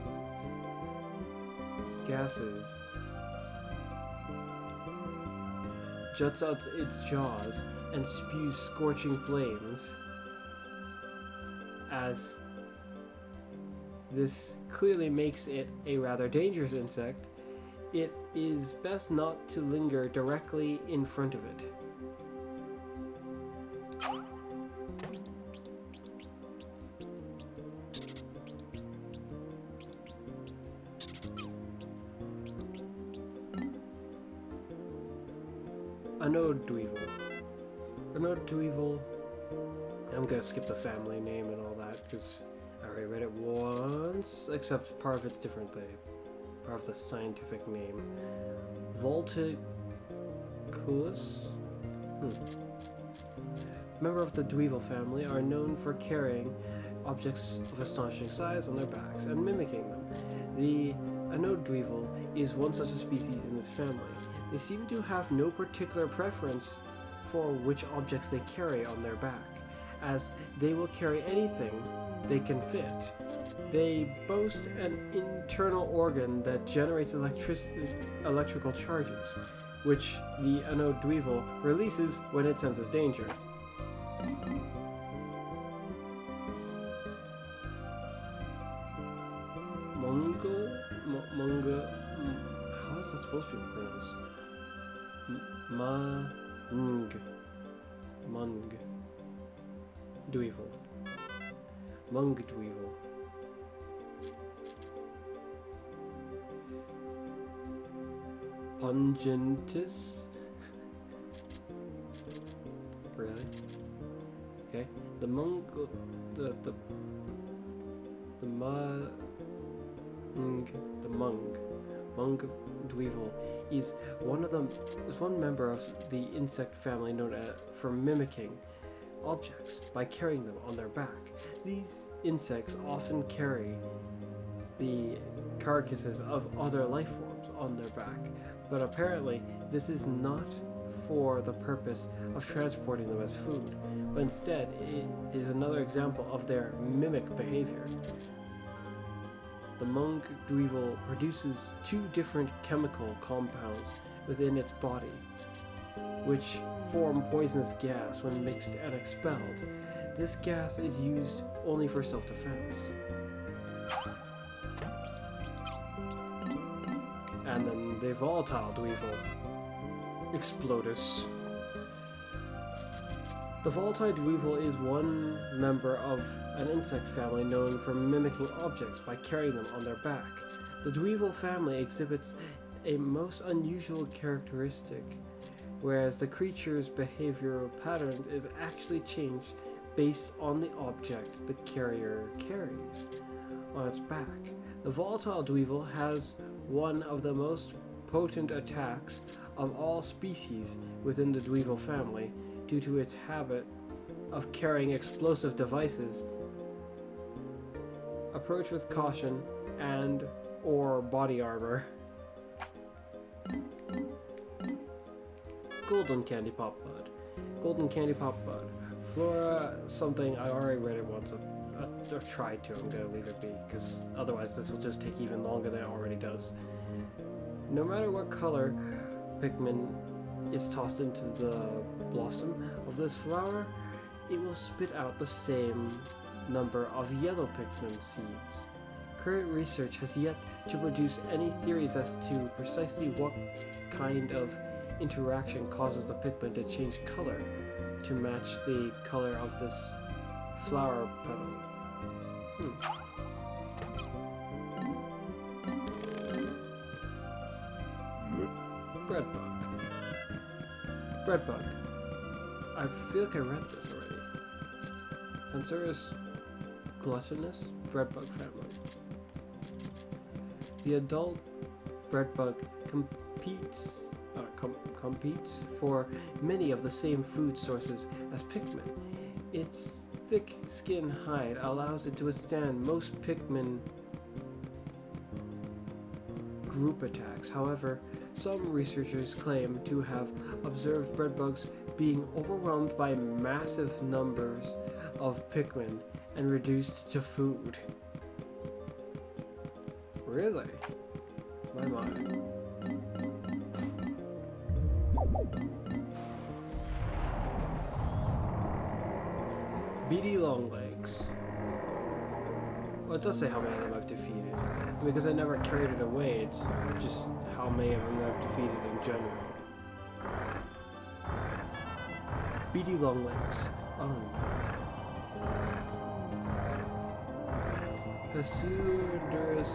juts out its jaws, and spews scorching flames. As this clearly makes it a rather dangerous insect, it is best not to linger directly in front of it. Anode Dweevil. Anode Dweevil. I'm gonna skip the family name and all that because I already read it once, except part of it's different, part of the scientific name. Volticulus? Members of the Dweevil family are known for carrying objects of astonishing size on their backs and mimicking them. The Anode Dweevil is one such a species in this family. They seem to have no particular preference for which objects they carry on their back, as they will carry anything they can fit. They boast an internal organ that generates electrical charges, which the Anode Dweevil releases when it senses danger. How is that supposed to be pronounced? Mung Dweevil. Mung Dweevil. Pungentis? Really? Okay. The mung Dweevil is one member of the insect family known for mimicking objects by carrying them on their back. These insects often carry the carcasses of other life forms on their back, but apparently this is not for the purpose of transporting them as food, but instead it is another example of their mimic behavior. The Mung Dweevil produces two different chemical compounds within its body, which form poisonous gas when mixed and expelled. This gas is used only for self-defense. volatile dweevil. Explodus. The volatile dweevil is one member of an insect family known for mimicking objects by carrying them on their back. The dweevil family exhibits a most unusual characteristic, whereas the creature's behavioral pattern is actually changed based on the object the carrier carries on its back. The volatile dweevil has one of the most potent attacks of all species within the dweevil family due to its habit of carrying explosive devices. Approach with caution and or body armor. Golden Candy Pop Bud. Golden Candy Pop Bud. Flora, something I already read it once, or tried to. I'm gonna leave it be, because otherwise this will just take even longer than it already does. No matter what color Pikmin is tossed into the blossom of this flower, it will spit out the same number of yellow Pikmin seeds. Current research has yet to produce any theories as to precisely what kind of interaction causes the Pikmin to change color to match the color of this flower petal. Breadbug. Breadbug. I feel like I read this already. Pansurus gluttonous breadbug family. The adult breadbug competes for many of the same food sources as Pikmin. Its thick skin hide allows it to withstand most Pikmin group attacks. However, some researchers claim to have observed breadbugs being overwhelmed by massive numbers of Pikmin and reduced to food. Really? My mind. Beady Longlegs. Well, it does say how many of them I've defeated. And because I never carried it away, it's just how many of them I've defeated in general. Beady Longlegs. Oh no. Pseudourus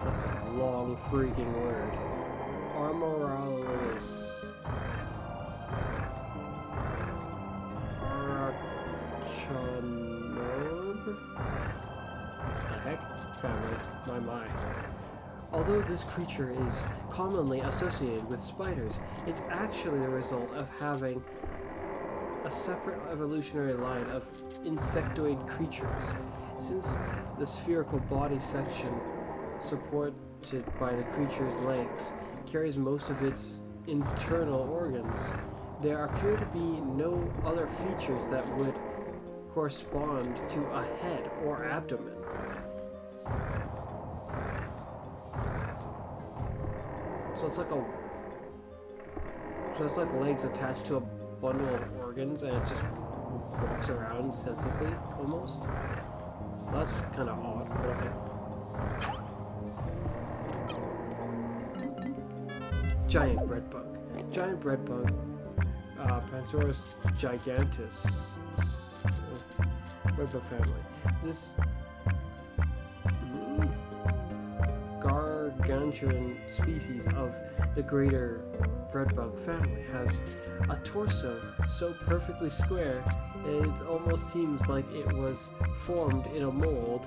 That's a long freaking word. Armoralis. Arachnoid? The heck? Family. My. Although this creature is commonly associated with spiders, it's actually the result of having a separate evolutionary line of insectoid creatures. Since the spherical body section supported by the creature's legs carries most of its internal organs, there appear to be no other features that would correspond to a head or abdomen. So it's like legs attached to a bundle of organs, and it just walks around senselessly, almost. Well, that's kind of odd, but okay. Giant breadbug. Giant breadbug. Pansurus gigantus. Breadbug family. This gargantuan species of the greater breadbug family has a torso so perfectly square that it almost seems like it was formed in a mold.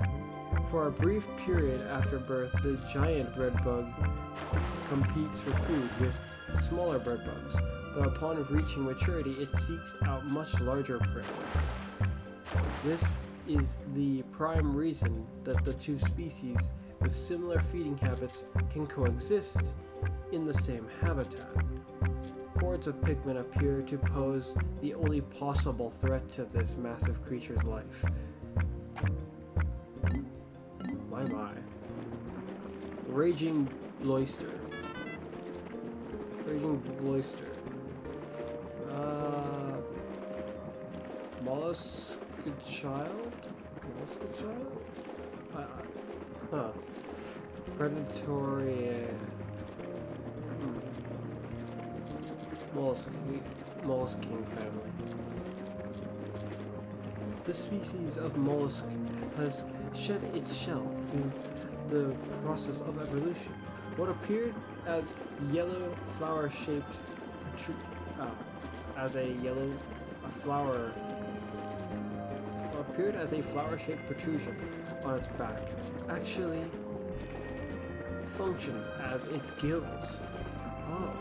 For a brief period after birth, the giant breadbug competes for food with smaller breadbugs, but upon reaching maturity, it seeks out much larger prey. This is the prime reason that the two species with similar feeding habits can coexist in the same habitat. Hordes of Pikmin appear to pose the only possible threat to this massive creature's life. My. Raging Bloister. Mollusk child? Mollusk child? Huh. Predatory... Mollusking family. This species of mollusk has shed its shell through the process of evolution. What appeared as yellow flower-shaped flower-shaped protrusion on its back actually functions as its gills. Oh,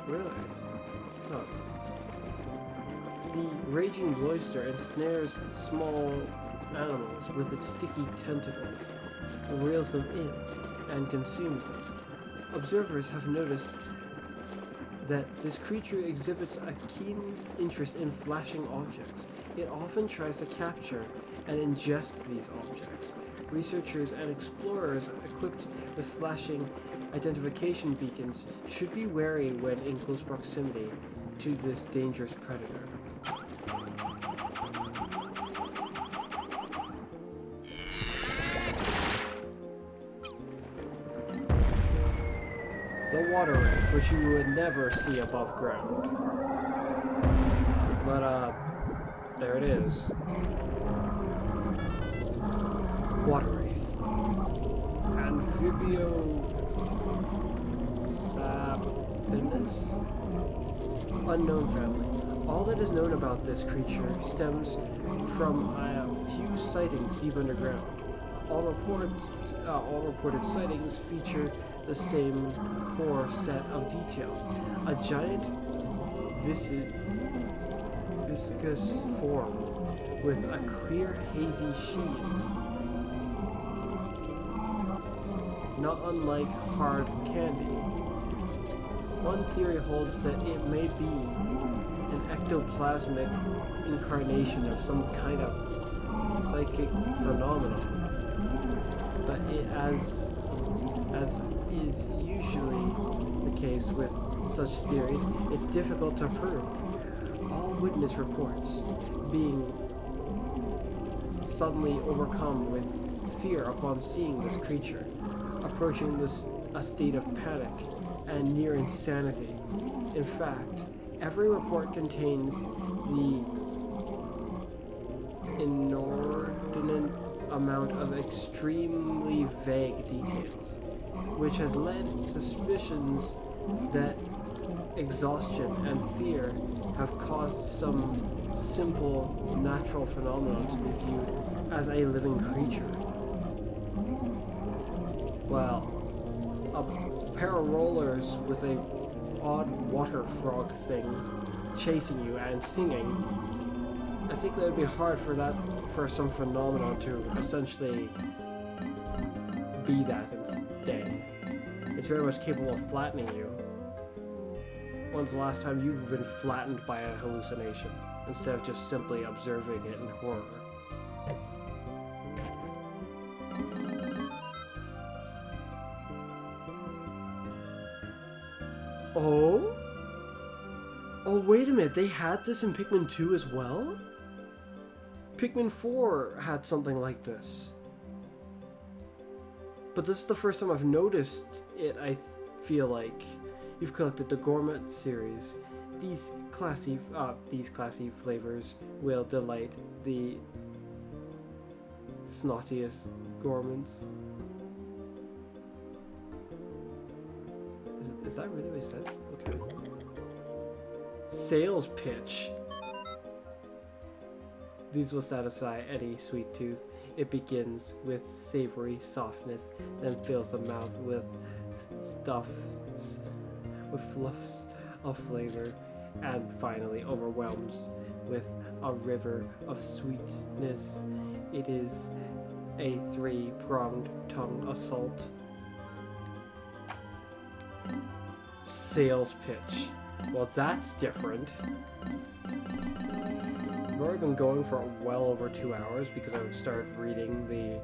really? Huh. The raging cloister ensnares small animals with its sticky tentacles, reels them in, and consumes them. Observers have noticed that this creature exhibits a keen interest in flashing objects. It often tries to capture and ingest these objects. Researchers and explorers equipped with flashing identification beacons should be wary when in close proximity to this dangerous predator. The water wraith, which you would never see above ground. But, there it is. Water wraith. Amphibio... Sapinus? Unknown family. All that is known about this creature stems from a few sightings deep underground. All reported sightings feature the same core set of details. A giant viscous form with a clear hazy sheen, not unlike hard candy. One theory holds that it may be an ectoplasmic incarnation of some kind of psychic phenomenon, but as is usually the case with such theories, it's difficult to prove. All witness reports being suddenly overcome with fear upon seeing this creature, approaching a state of panic and near insanity. In fact, every report contains the inordinate amount of extremely vague details, which has led suspicions that exhaustion and fear have caused some simple natural phenomenon to be viewed as a living creature. Well, a pair of rollers with a odd water frog thing chasing you and singing, I think that would be hard for some phenomenon to essentially be that instead. It's very much capable of flattening you. When's the last time you've been flattened by a hallucination instead of just simply observing it in horror? Oh? Oh, wait a minute, they had this in Pikmin 2 as well? Pikmin 4 had something like this. But this is the first time I've noticed it, I feel like. You've collected the Gourmet series. These classy flavors will delight the snottiest gourmands. Is that really what it says? Okay. Sales pitch. These will satisfy any sweet tooth. It begins with savory softness, then fills the mouth with fluffs of flavor, and finally overwhelms with a river of sweetness. It is a three-pronged tongue assault. Sales pitch. Well, that's different. I've already been going for well over 2 hours because I started reading the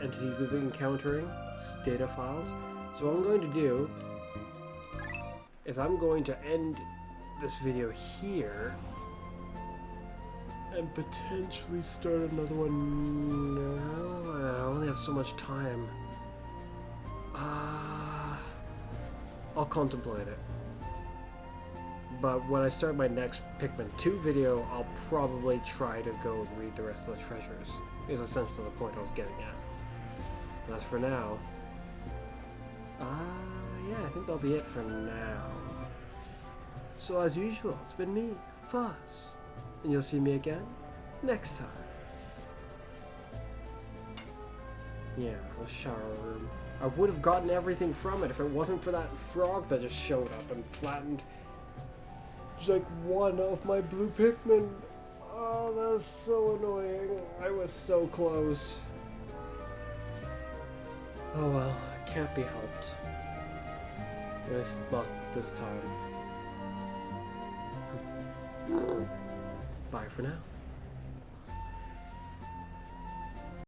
entities we've been encountering, data files. So what I'm going to do is I'm going to end this video here, and potentially start another one now. I only have so much time. I'll contemplate it. But when I start my next Pikmin 2 video, I'll probably try to go and read the rest of the treasures. Is essentially the point I was getting at. And as for now, yeah, I think that'll be it for now. So as usual, it's been me, Fuzz, and you'll see me again next time. Yeah, the shower room. I would have gotten everything from it if it wasn't for that frog that just showed up and flattened just like one of my blue Pikmin. Oh, that's so annoying. I was so close. Oh well, can't be helped. At least not this time. Bye for now.